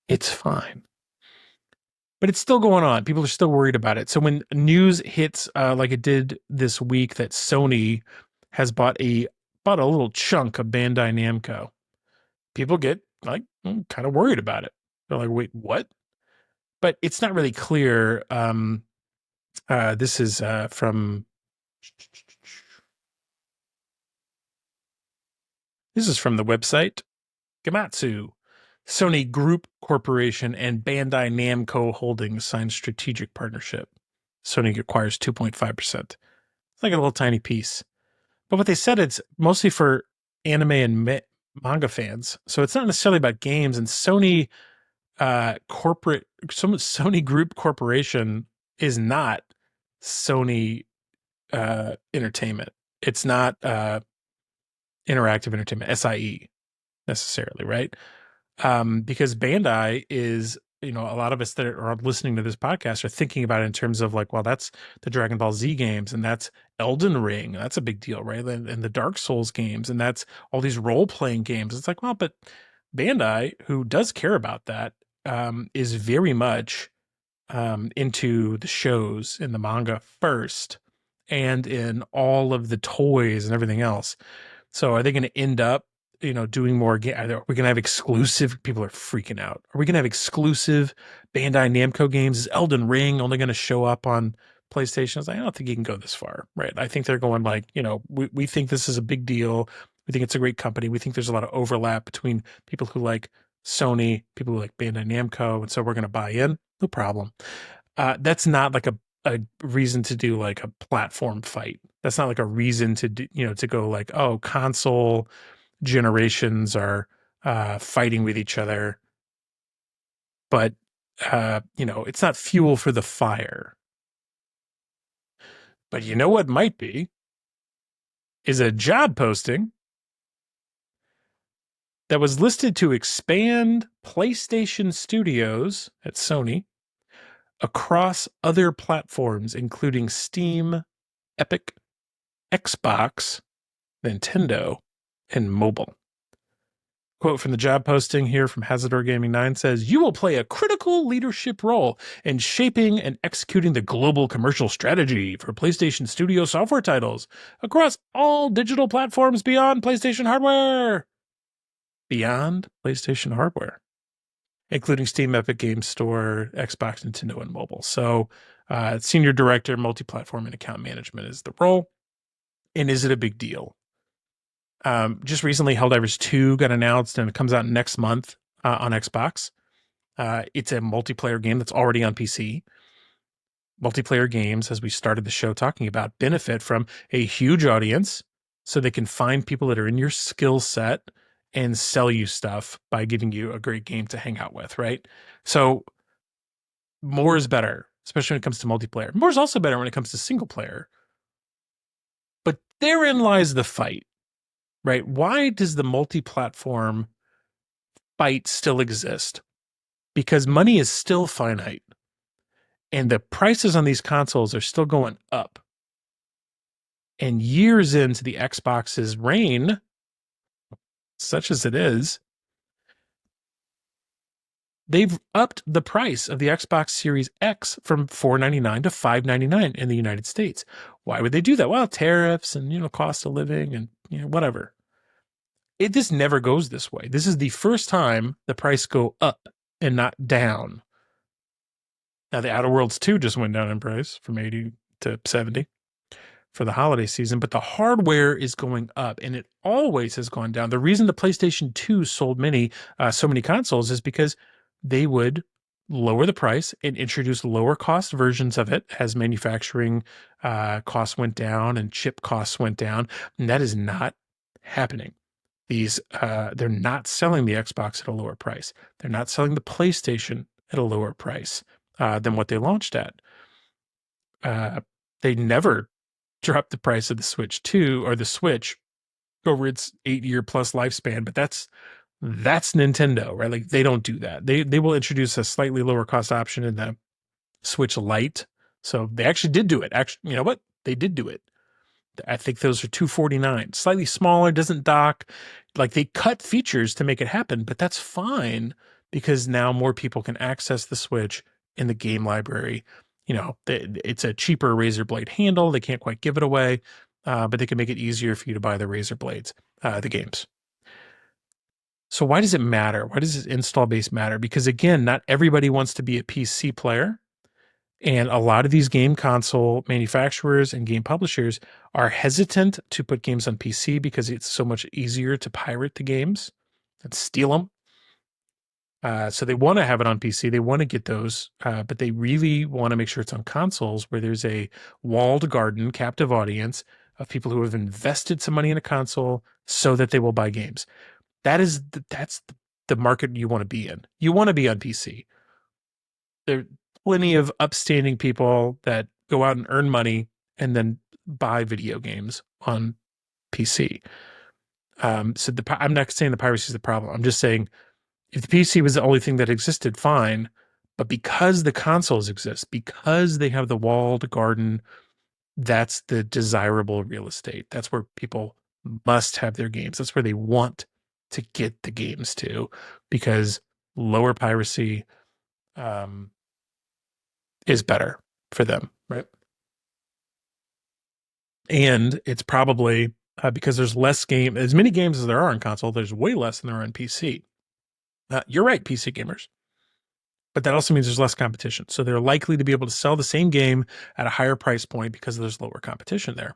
It's fine. But it's still going on. People are still worried about it. So when news hits, like it did this week, that Sony has bought a little chunk of Bandai Namco, people get like kind of worried about it. They're like, "Wait, what?" But it's not really clear. This is from the website Gamatsu. Sony Group Corporation and Bandai Namco Holdings signed strategic partnership. Sony acquires 2.5%. It's like a little tiny piece. But what they said, it's mostly for anime and manga fans. So it's not necessarily about games. And Sony Sony Group Corporation is not Sony Entertainment. It's not Interactive Entertainment, SIE necessarily, right? Because Bandai is, a lot of us that are listening to this podcast are thinking about it in terms of like, well, that's the Dragon Ball Z games, and that's Elden Ring. That's a big deal, right? And the Dark Souls games, and that's all these role-playing games. It's like, well, but Bandai, who does care about that, is very much into the shows and the manga first, and in all of the toys and everything else. So are they going to end up, doing more? Are we going to have exclusive? People are freaking out. Are we going to have exclusive Bandai Namco games? Is Elden Ring only going to show up on PlayStation? I don't think you can go this far, right? I think they're going like, we think this is a big deal. We think it's a great company. We think there's a lot of overlap between people who like Sony, people who like Bandai Namco, and so we're going to buy in. No problem. That's not like a reason to do like a platform fight. That's not like a reason to do, to go like, oh, console generations are fighting with each other. But, it's not fuel for the fire. But you know what might be? Is a job posting that was listed to expand PlayStation Studios at Sony across other platforms, including Steam, Epic, Xbox, Nintendo, and mobile. Quote from the job posting here from Hazardor Gaming 9 says, "You will play a critical leadership role in shaping and executing the global commercial strategy for PlayStation Studio software titles across all digital platforms beyond PlayStation hardware." Beyond PlayStation hardware, including Steam, Epic Games Store, Xbox, Nintendo, and mobile. So, Senior Director, Multi-Platform and Account Management is the role. And is it a big deal? Just recently, Helldivers 2 got announced, and it comes out next month on Xbox. It's a multiplayer game that's already on PC. Multiplayer games, as we started the show talking about, benefit from a huge audience, so they can find people that are in your skill set and sell you stuff by giving you a great game to hang out with, right? So more is better, especially when it comes to multiplayer. More is also better when it comes to single player. But therein lies the fight. Right? Why does the multi-platform fight still exist? Because money is still finite, and the prices on these consoles are still going up. And years into the Xbox's reign, such as it is, They've upped the price of the Xbox Series X from $499 to $599 in the United States. Why would they do that? Well, tariffs and cost of living and whatever. This never goes this way. This is the first time the price go up and not down. Now the Outer Worlds 2 just went down in price from 80 to 70 for the holiday season, but the hardware is going up and it always has gone down. The reason the PlayStation 2 sold so many consoles is because they would lower the price and introduce lower cost versions of it as manufacturing costs went down and chip costs went down. And that is not happening. They're not selling the Xbox at a lower price. They're not selling the PlayStation at a lower price than what they launched at. They never dropped the price of the Switch 2 or the Switch over its 8-year plus lifespan, but that's Nintendo, right? Like they don't do that. They will introduce a slightly lower cost option in the Switch Lite. So they actually did do it. Actually, you know what? They did do it. I think those are $249. Slightly smaller, doesn't dock. Like they cut features to make it happen, but that's fine because now more people can access the Switch in the game library. It's a cheaper razor blade handle. They can't quite give it away, but they can make it easier for you to buy the razor blades, the games. So why does it matter? Why does this install base matter? Because again, not everybody wants to be a PC player. And a lot of these game console manufacturers and game publishers are hesitant to put games on PC because it's so much easier to pirate the games and steal them. So they want to have it on PC. They want to get those, but they really want to make sure it's on consoles where there's a walled garden, captive audience of people who have invested some money in a console so that they will buy games. That's the market you want to be in. You want to be on PC. There are plenty of upstanding people that go out and earn money and then buy video games on PC. So I'm not saying the piracy is the problem. I'm just saying if the PC was the only thing that existed, fine. But because the consoles exist, because they have the walled garden, that's the desirable real estate. That's where people must have their games. That's where they want to get the games to, because lower piracy is better for them, right? And it's probably because there's as many games as there are on console, there's way less than there are on PC. You're right, PC gamers. But that also means there's less competition. So they're likely to be able to sell the same game at a higher price point because there's lower competition there,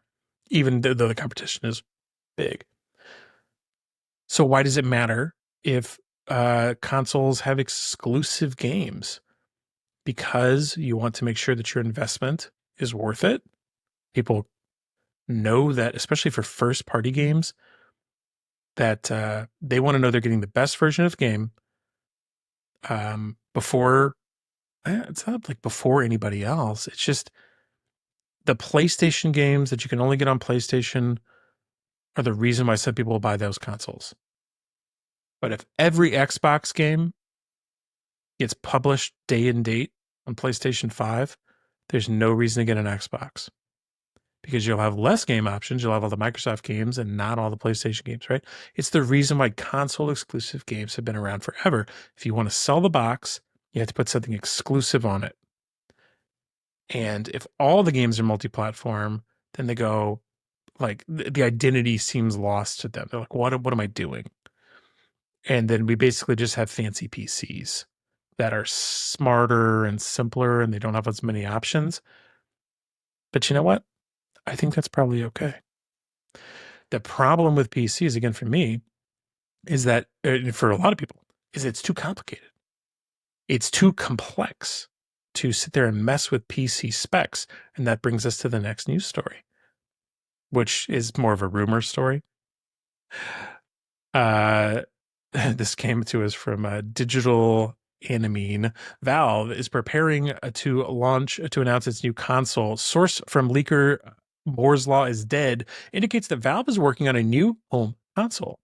even though the competition is big. So why does it matter if consoles have exclusive games? Because you want to make sure that your investment is worth it. People know that, especially for first party games, that they want to know they're getting the best version of the game before it's not like before anybody else. It's just the PlayStation games that you can only get on PlayStation are the reason why some people will buy those consoles. But if every Xbox game gets published day and date on PlayStation 5, there's no reason to get an Xbox. Because you'll have less game options. You'll have all the Microsoft games and not all the PlayStation games, right? It's the reason why console exclusive games have been around forever. If you want to sell the box, you have to put something exclusive on it. And if all the games are multi-platform, then they go, like, the identity seems lost to them. They're like, what am I doing? And then we basically just have fancy PCs that are smarter and simpler and they don't have as many options. But you know what? I think that's probably okay. The problem with PCs, again, for me, is that for a lot of people, is it's too complicated. It's too complex to sit there and mess with PC specs. And that brings us to the next news story, which is more of a rumor story. This came to us from Digital Animine. Valve is preparing to announce its new console. Source from leaker Moore's Law is Dead indicates that Valve is working on a new home console.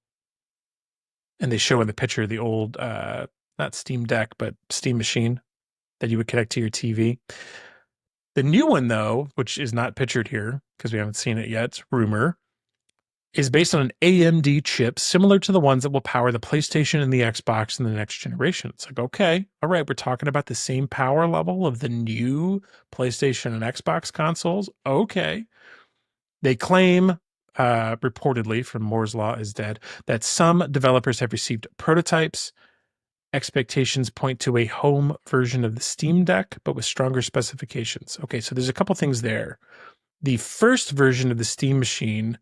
And they show in the picture the old, not Steam Deck, but Steam Machine that you would connect to your TV. The new one, though, which is not pictured here because we haven't seen it yet, it's rumor, is based on an AMD chip similar to the ones that will power the PlayStation and the Xbox in the next generation. It's like, okay, all right, we're talking about the same power level of the new PlayStation and Xbox consoles. Okay. They claim, reportedly from Moore's Law is Dead, that some developers have received prototypes. Expectations point to a home version of the Steam Deck, but with stronger specifications. Okay, so there's a couple things there. The first version of the Steam machine,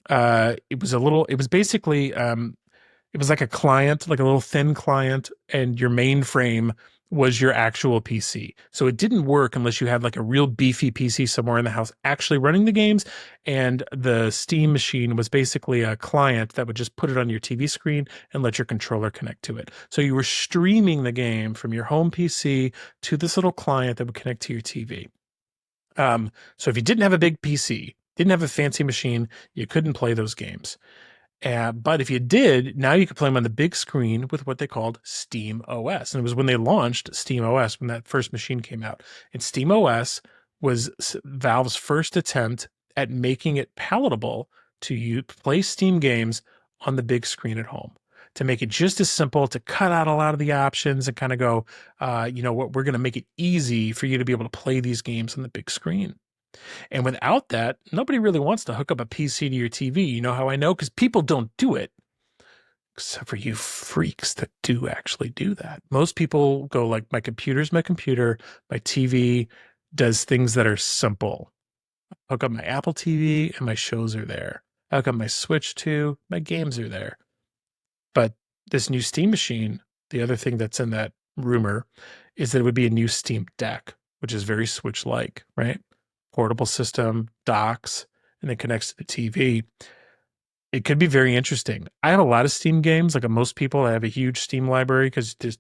it was basically it was like a client, like a little thin client, and your mainframe was your actual PC. So it didn't work unless you had like a real beefy PC somewhere in the house actually running the games. And the Steam machine was basically a client that would just put it on your TV screen and let your controller connect to it. So you were streaming the game from your home PC to this little client that would connect to your TV. So if you didn't have a big PC, didn't have a fancy machine, you couldn't play those games. But if you did, now you could play them on the big screen with what they called Steam OS. And it was when they launched Steam OS, when that first machine came out. And Steam OS was Valve's first attempt at making it palatable to play Steam games on the big screen at home. To make it just as simple, to cut out a lot of the options and kind of go, what, we're going to make it easy for you to be able to play these games on the big screen. And without that, nobody really wants to hook up a PC to your TV. You know how I know? Because people don't do it, except for you freaks that do actually do that. Most people go like, my computer's my computer, my TV does things that are simple. Hook up my Apple TV and my shows are there. I hook up my Switch too, my games are there. But this new Steam machine, the other thing that's in that rumor is that it would be a new Steam Deck, which is very Switch-like, right? Portable system, docks, and it connects to the TV. It could be very interesting. I have a lot of Steam games. Like most people, I have a huge Steam library because just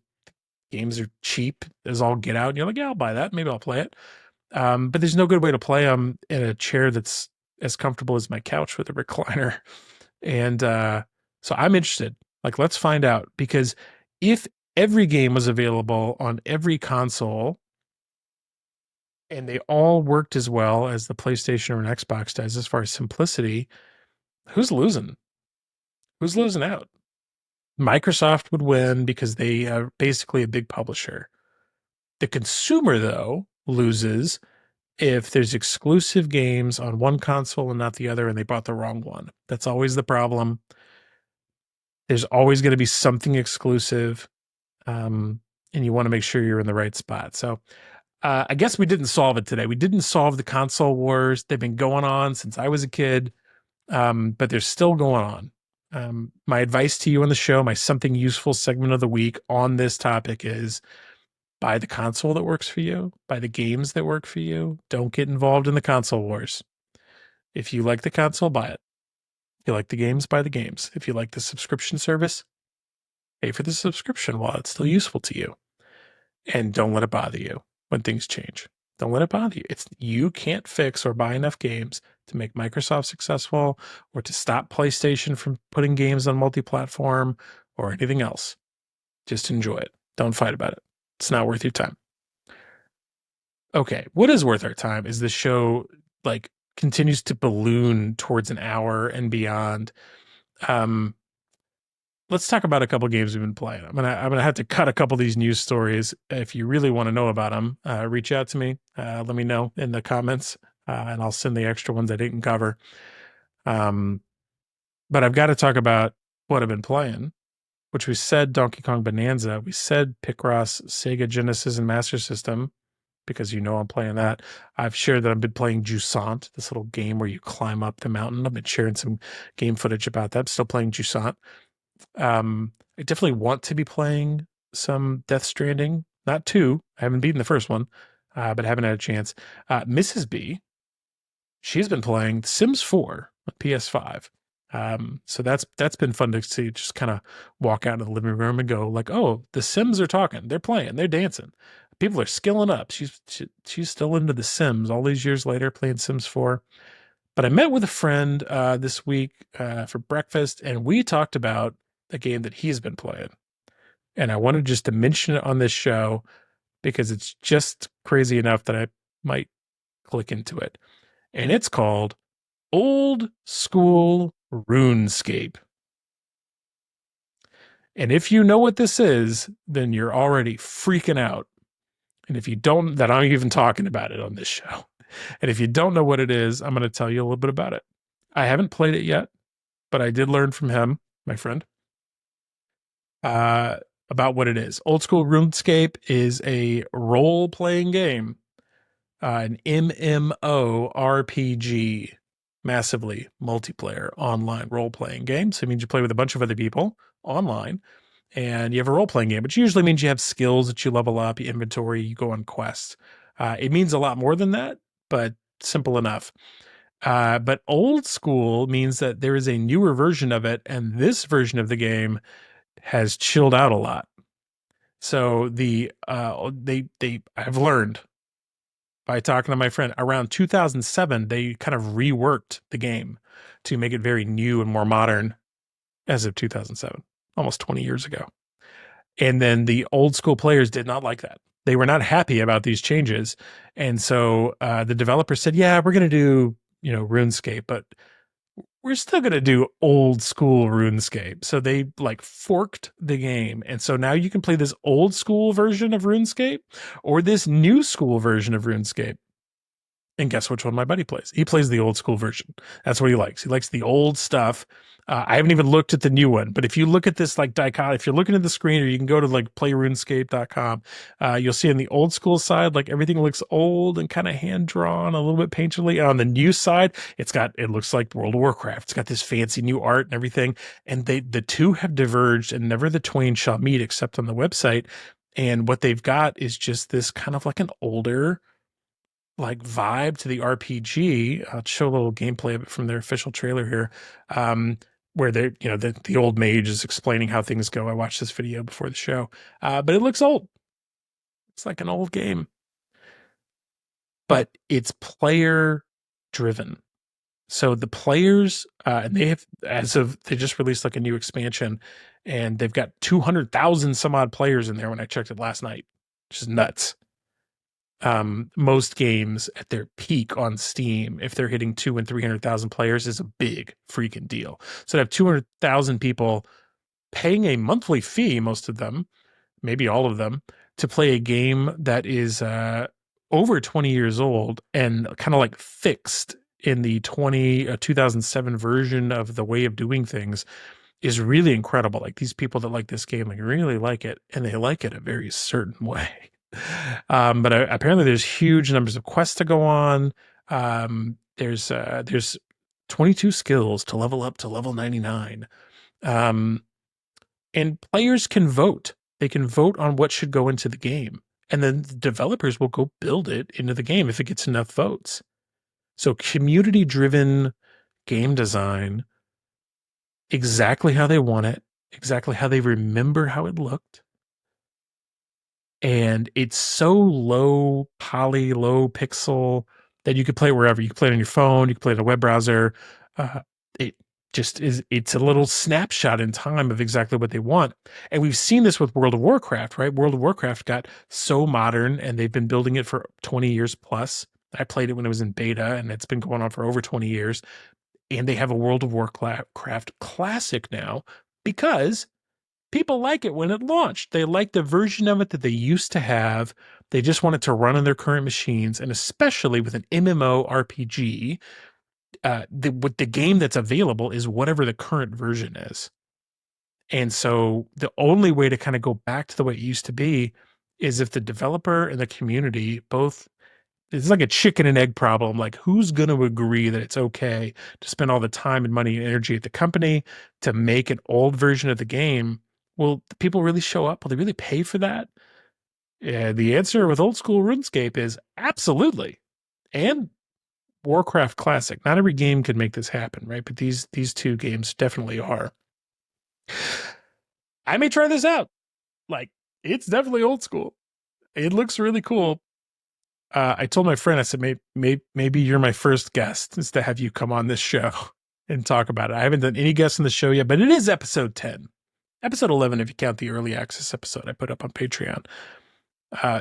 games are cheap as all get out. And you're like, yeah, I'll buy that. Maybe I'll play it. But there's no good way to play them in a chair that's as comfortable as my couch with a recliner. And so I'm interested. Like, let's find out, because if every game was available on every console and they all worked as well as the PlayStation or an Xbox does as far as simplicity, who's losing? Who's losing out? Microsoft would win because they are basically a big publisher. The consumer, though, loses if there's exclusive games on one console and not the other, and they bought the wrong one. That's always the problem. There's always going to be something exclusive, and you want to make sure you're in the right spot. So I guess we didn't solve it today. We didn't solve the console wars. They've been going on since I was a kid, but they're still going on. My advice to you on the show, my something useful segment of the week on this topic is buy the console that works for you, buy the games that work for you. Don't get involved in the console wars. If you like the console, buy it. If you like the games, buy the games. If you like the subscription service, pay for the subscription while it's still useful to you. And don't let it bother you when things change. Don't let it bother you. You can't fix or buy enough games to make Microsoft successful or to stop PlayStation from putting games on multi-platform or anything else. Just enjoy it. Don't fight about it. It's not worth your time. Okay, what is worth our time is the show continues to balloon towards an hour and beyond. Let's talk about a couple games we've been playing. I'm gonna have to cut a couple of these news stories. If you really want to know about them, reach out to me. Let me know in the comments, and I'll send the extra ones I didn't cover. But I've got to talk about what I've been playing, which we said Donkey Kong Bonanza. We said Picross, Sega Genesis, and Master System, because I'm playing that. I've shared that I've been playing Jusant, this little game where you climb up the mountain. I've been sharing some game footage about that. I'm still playing Jusant. I definitely want to be playing some Death Stranding. Not 2. I haven't beaten the first one, but haven't had a chance. Mrs. B, she's been playing Sims 4 on PS5. So that's been fun to see, just kind of walk out of the living room and go like, oh, the Sims are talking, they're playing, they're dancing. People are skilling up. She's still into the Sims all these years later, playing Sims 4. But I met with a friend this week for breakfast, and we talked about a game that he's been playing. And I wanted just to mention it on this show because it's just crazy enough that I might click into it. And it's called Old School RuneScape. And if you know what this is, then you're already freaking out. And if you don't, then I'm even talking about it on this show. And if you don't know what it is, I'm going to tell you a little bit about it. I haven't played it yet, but I did learn from him, my friend, uh, about what it is. Old school RuneScape is a role playing game, an MMORPG, massively multiplayer online role playing game. So it means you play with a bunch of other people online and you have a role playing game, which usually means you have skills that you level up, you inventory, you go on quests. It means a lot more than that, but simple enough. But old school means that there is a newer version of it, and this version of the game has chilled out a lot. So they I've learned by talking to my friend around 2007, they kind of reworked the game to make it very new and more modern as of 2007, almost 20 years ago. And then the old school players did not like that. They were not happy about these changes. And so the developer said, yeah, we're going to do, RuneScape, but we're still going to do old school RuneScape. So they like forked the game. And so now you can play this old school version of RuneScape or this new school version of RuneScape. And guess which one my buddy plays? He plays the old school version. That's what he likes. He likes the old stuff. I haven't even looked at the new one, but if you look at this like dichotomy, if you're looking at the screen, or you can go to like playrunescape.com, you'll see on the old school side, like everything looks old and kind of hand drawn, a little bit painterly. And on the new side, it looks like World of Warcraft. It's got this fancy new art and everything. And the two have diverged, and never the twain shall meet except on the website. And what they've got is just this kind of like an older, like vibe to the RPG. I'll show a little gameplay of it from their official trailer here, where they, the old mage is explaining how things go. I watched this video before the show, but it looks old. It's like an old game, but it's player driven. So the players, and they just released like a new expansion, and they've got 200,000 some odd players in there when I checked it last night, which is nuts. Most games at their peak on Steam, if they're hitting 200,000 and 300,000 players, is a big freaking deal. So to have 200,000 people paying a monthly fee, most of them, maybe all of them, to play a game that is over 20 years old and kind of like fixed in the 2007 version of the way of doing things is really incredible. Like these people that like this game, like really like it, and they like it a very certain way. But apparently there's huge numbers of quests to go on. There's 22 skills to level up to level 99. And players can vote. They can vote on what should go into the game. And then the developers will go build it into the game if it gets enough votes. So community-driven game design, exactly how they want it, exactly how they remember how it looked. And it's so low poly, low pixel that you could play it wherever. You can play it on your phone, you can play it in a web browser. It just is, it's a little snapshot in time of exactly what they want. And we've seen this with World of Warcraft, right? World of Warcraft got so modern and they've been building it for 20 years plus. I played it when it was in beta and it's been going on for over 20 years. And they have a World of Warcraft classic now because people like it when it launched. They like the version of it that they used to have. They just want it to run on their current machines. And especially with an MMORPG, the game that's available is whatever the current version is. And so the only way to kind of go back to the way it used to be is if the developer and the community both, it's like a chicken and egg problem. Like, who's going to agree that it's okay to spend all the time and money and energy at the company to make an old version of the game? Will the people really show up? Will they really pay for that? Yeah, the answer with old school RuneScape is absolutely. And Warcraft Classic. Not every game can make this happen, right? But these two games definitely are. I may try this out. Like, it's definitely old school. It looks really cool. I told my friend, I said, maybe you're my first guest is to have you come on this show and talk about it. I haven't done any guests on the show yet, but it is episode 10. Episode 11, if you count the early access episode I put up on Patreon.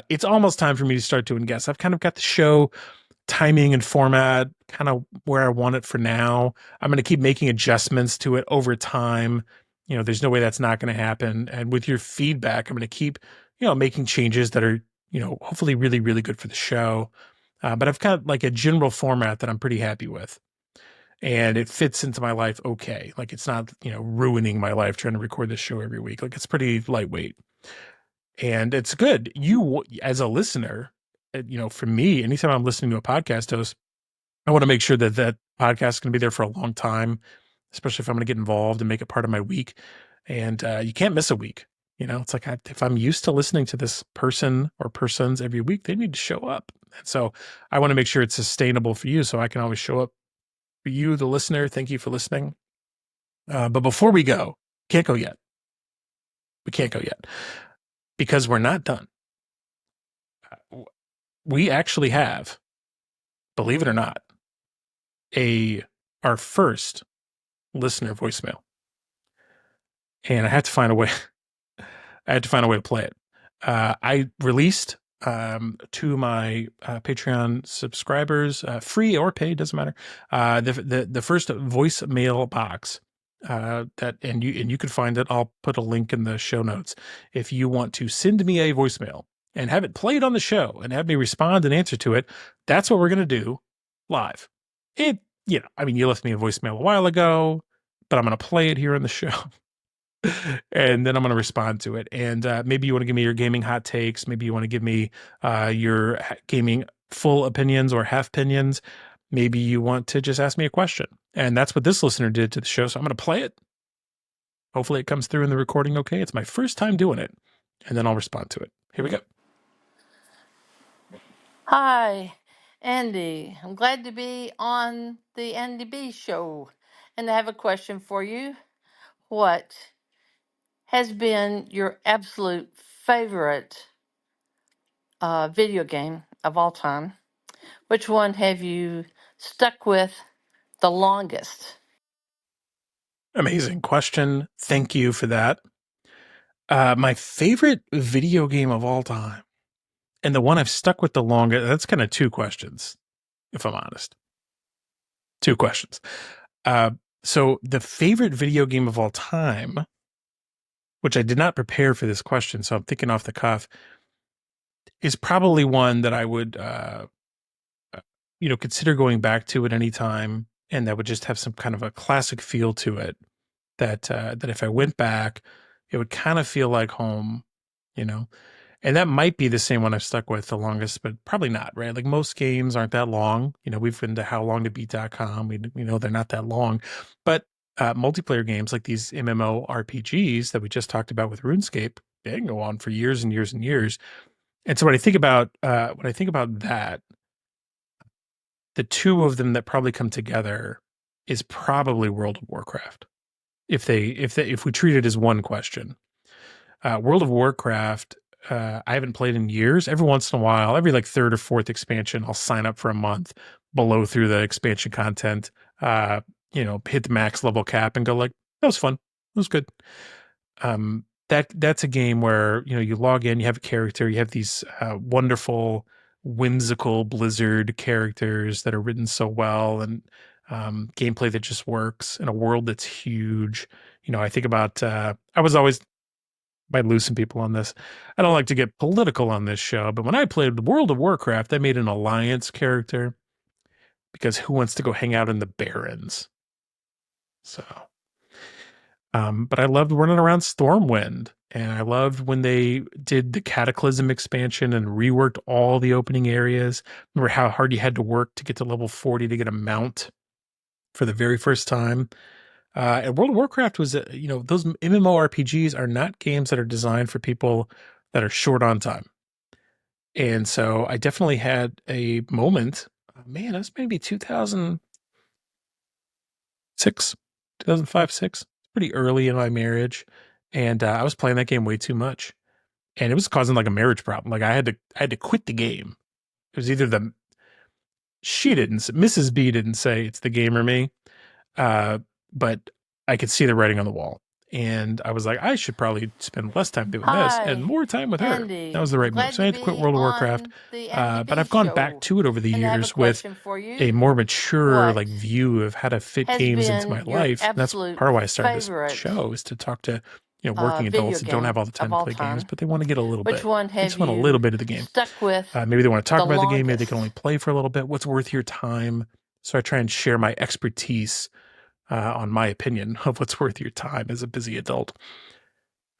It's almost time for me to start doing guests. I've kind of got the show timing and format kind of where I want it for now. I'm going to keep making adjustments to it over time. There's no way that's not going to happen. And with your feedback, I'm going to keep, making changes that are, hopefully really, really good for the show. But I've got like a general format that I'm pretty happy with. And it fits into my life okay. Like it's not, ruining my life trying to record this show every week. Like it's pretty lightweight. And it's good. You, as a listener, for me, anytime I'm listening to a podcast host, I want to make sure that that podcast is going to be there for a long time, especially if I'm going to get involved and make it part of my week. And you can't miss a week. It's like if I'm used to listening to this person or persons every week, they need to show up. And so I want to make sure it's sustainable for you so I can always show up for you, the listener. Thank you for listening. But before we go, can't go yet. We can't go yet because we're not done. We actually have, believe it or not, our first listener voicemail. And I had to find a way. I had to find a way to play it. I released to my Patreon subscribers, free or paid, doesn't matter. The first voicemail box and you can find it. I'll put a link in the show notes if you want to send me a voicemail and have it played on the show and have me respond and answer to it. That's what we're gonna do live. You left me a voicemail a while ago, but I'm gonna play it here on the show. And then I'm going to respond to it. And maybe you want to give me your gaming hot takes. Maybe you want to give me your gaming full opinions or half opinions. Maybe you want to just ask me a question. And that's what this listener did to the show. So I'm going to play it. Hopefully it comes through in the recording okay. It's my first time doing it. And then I'll respond to it. Here we go. Hi, Andy. I'm glad to be on the Andy B show. And I have a question for you. What has been your absolute favorite video game of all time? Which one have you stuck with the longest? Amazing question. Thank you for that. My favorite video game of all time, and the one I've stuck with the longest, that's kind of two questions, if I'm honest. Two questions. So the favorite video game of all time, which I did not prepare for this question, so I'm thinking off the cuff, is probably one that I would, consider going back to at any time, and that would just have some kind of a classic feel to it. That if I went back, it would kind of feel like home, you know. And that might be the same one I've stuck with the longest, but probably not, right? Like most games aren't that long. We've been to howlongtobeat.com. We know they're not that long, but multiplayer games like these MMORPGs that we just talked about with RuneScape, they can go on for years and years and years. And so when I think about that, the two of them that probably come together is probably World of Warcraft. If we treat it as one question, World of Warcraft, I haven't played in years. Every once in a while, every like third or fourth expansion, I'll sign up for a month, blow through the expansion content, hit the max level cap and go like, that was fun. It was good. That's a game where, you log in, you have a character, you have these wonderful, whimsical Blizzard characters that are written so well and gameplay that just works in a world that's huge. I think about, might lose some people on this. I don't like to get political on this show, but when I played World of Warcraft, I made an alliance character because who wants to go hang out in the Barrens? So, but I loved running around Stormwind, and I loved when they did the Cataclysm expansion and reworked all the opening areas. Remember how hard you had to work to get to level 40 to get a mount for the very first time? And World of Warcraft was, those MMORPGs are not games that are designed for people that are short on time. And so I definitely had a moment, man, that's maybe 2006, 2005, 6, pretty early in my marriage. And I was playing that game way too much. And it was causing like a marriage problem. Like I had to quit the game. It was either Mrs. B didn't say it's the game or me. But I could see the writing on the wall. and I was like, I should probably spend less time doing this and Hi, more time with her. That Andy. was the I'm right move. glad So to I had to quit be World of Warcraft, on the but NDB I've gone back show. to it over the And I have a years with question for a you. more mature like What view of how to fit has games into been my your life. And that's absolute part of why I started this favorite show, is to talk to working video adults that don't have game all the time of to all play games, time? but they want to get a little Which bit. one They have just want a little you bit of the game. stuck with Maybe they want to talk the about the game. Maybe they can only longest? play for a little bit. What's worth your time? So I try and share my expertise on my opinion of what's worth your time as a busy adult.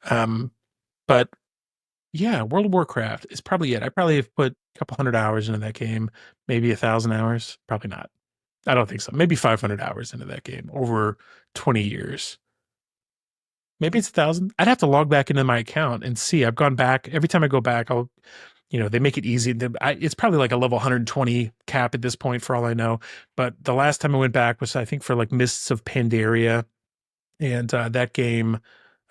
Um, but yeah, World of Warcraft is probably it. I probably have put a couple hundred hours into that game, maybe 1,000 hours. Probably not. I don't think so. Maybe 500 hours into that game over 20 years. Maybe it's 1,000. I'd have to log back into my account and see. I've gone back. Every time I go back, they make it easy. It's probably like a level 120 cap at this point for all I know. But the last time I went back was, I think, for like Mists of Pandaria. And that game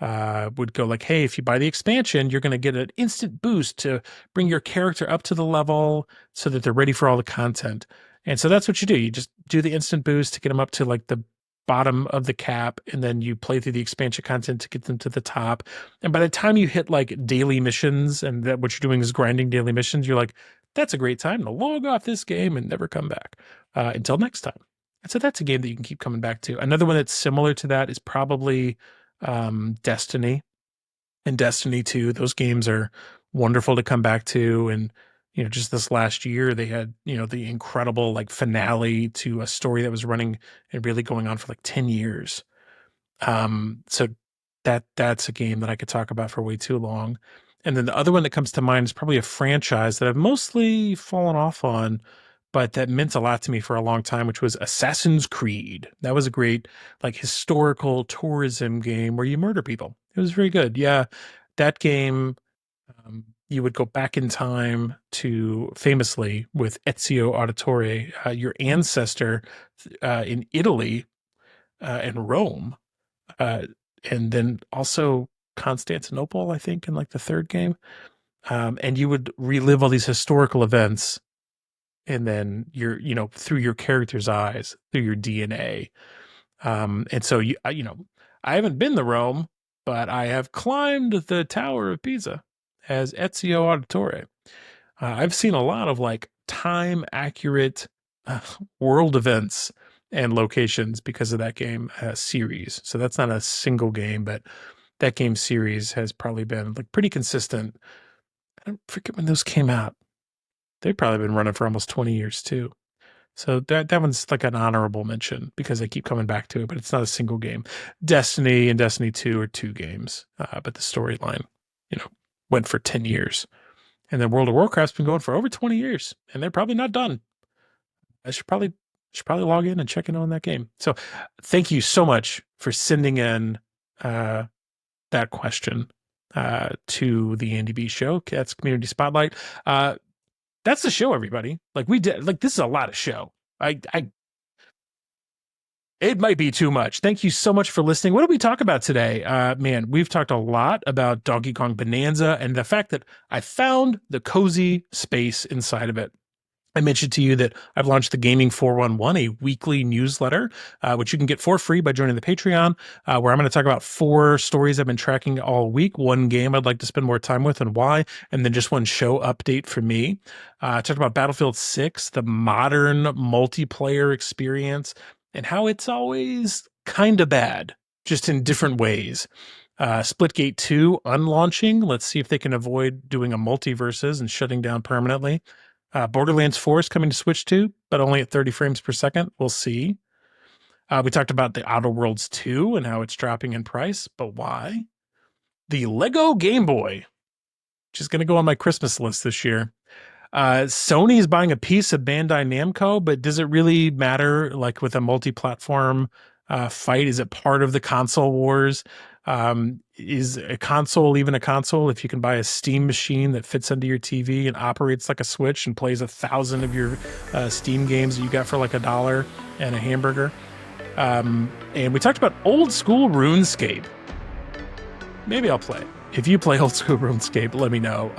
would go like, hey, if you buy the expansion, you're going to get an instant boost to bring your character up to the level so that they're ready for all the content. And so that's what you do. You just do the instant boost to get them up to like the bottom of the cap, and then you play through the expansion content to get them to the top. And by the time you hit like daily missions, and that what you're doing is grinding daily missions, you're like, that's a great time to log off this game and never come back until next time. And so that's a game that you can keep coming back to. Another one that's similar to that is probably Destiny and Destiny 2. Those games are wonderful to come back to. And, just this last year, they had, the incredible like finale to a story that was running and really going on for like 10 years. So that's a game that I could talk about for way too long. And then the other one that comes to mind is probably a franchise that I've mostly fallen off on, but that meant a lot to me for a long time, which was Assassin's Creed. That was a great like historical tourism game where you murder people. It was very good. Yeah, that game, you would go back in time to famously with Ezio Auditore, your ancestor in Italy and Rome, uh, and then also Constantinople, I think, in like the third game. And you would relive all these historical events, and then through your character's eyes, through your DNA. And so I haven't been to Rome, but I have climbed the Tower of Pisa as Ezio Auditore. I've seen a lot of like time accurate uh, world events and locations because of that game series. So that's not a single game, but that game series has probably been like pretty consistent. I don't forget when those came out. They've probably been running for almost 20 years too. So that one's like an honorable mention because I keep coming back to it, but it's not a single game. Destiny and Destiny 2 are two games, but the storyline, you know, went for 10 years. And then World of Warcraft's been going for over 20 years, and they're probably not done. I should probably log in and check in on that game. So thank you so much for sending in that question to the Andy B show. That's Community Spotlight. That's the show, everybody. Like we did, like this is a lot of show. I It might be too much. Thank you so much for listening. What did we talk about today? Man, we've talked a lot about Donkey Kong Bonanza and the fact that I found the cozy space inside of it. I mentioned to you that I've launched the Gaming 411, a weekly newsletter, which you can get for free by joining the Patreon, where I'm going to talk about 4 stories I've been tracking all week, 1 game I'd like to spend more time with and why, and then just 1 show update for me. I talked about Battlefield 6, the modern multiplayer experience, and how it's always kind of bad, just in different ways. Splitgate 2 unlaunching. Let's see if they can avoid doing a multiverses and shutting down permanently. Borderlands 4 is coming to Switch 2, but only at 30 frames per second. We'll see. We talked about the Outer Worlds 2 and how it's dropping in price, but why? The Lego Game Boy, which is going to go on my Christmas list this year. Sony is buying a piece of Bandai Namco, but does it really matter? Like with a multi-platform fight, is it part of the console wars? Is a console even a console if you can buy a Steam machine that fits into your TV and operates like a Switch and plays 1,000 of your Steam games that you got for like $1 and a hamburger? And we talked about old school RuneScape. Maybe I'll play it. If you play old school RuneScape, let me know.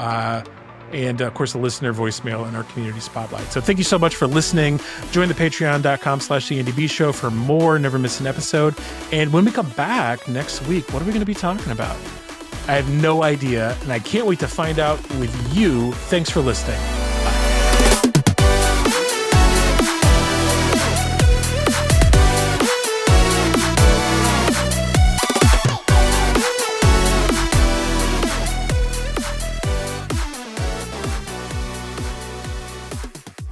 and of course, a listener voicemail in our community spotlight. So thank you so much for listening. Join the patreon.com/TheNDB show for more. Never miss an episode. And when we come back next week, what are we going to be talking about? I have no idea, and I can't wait to find out with you. Thanks for listening.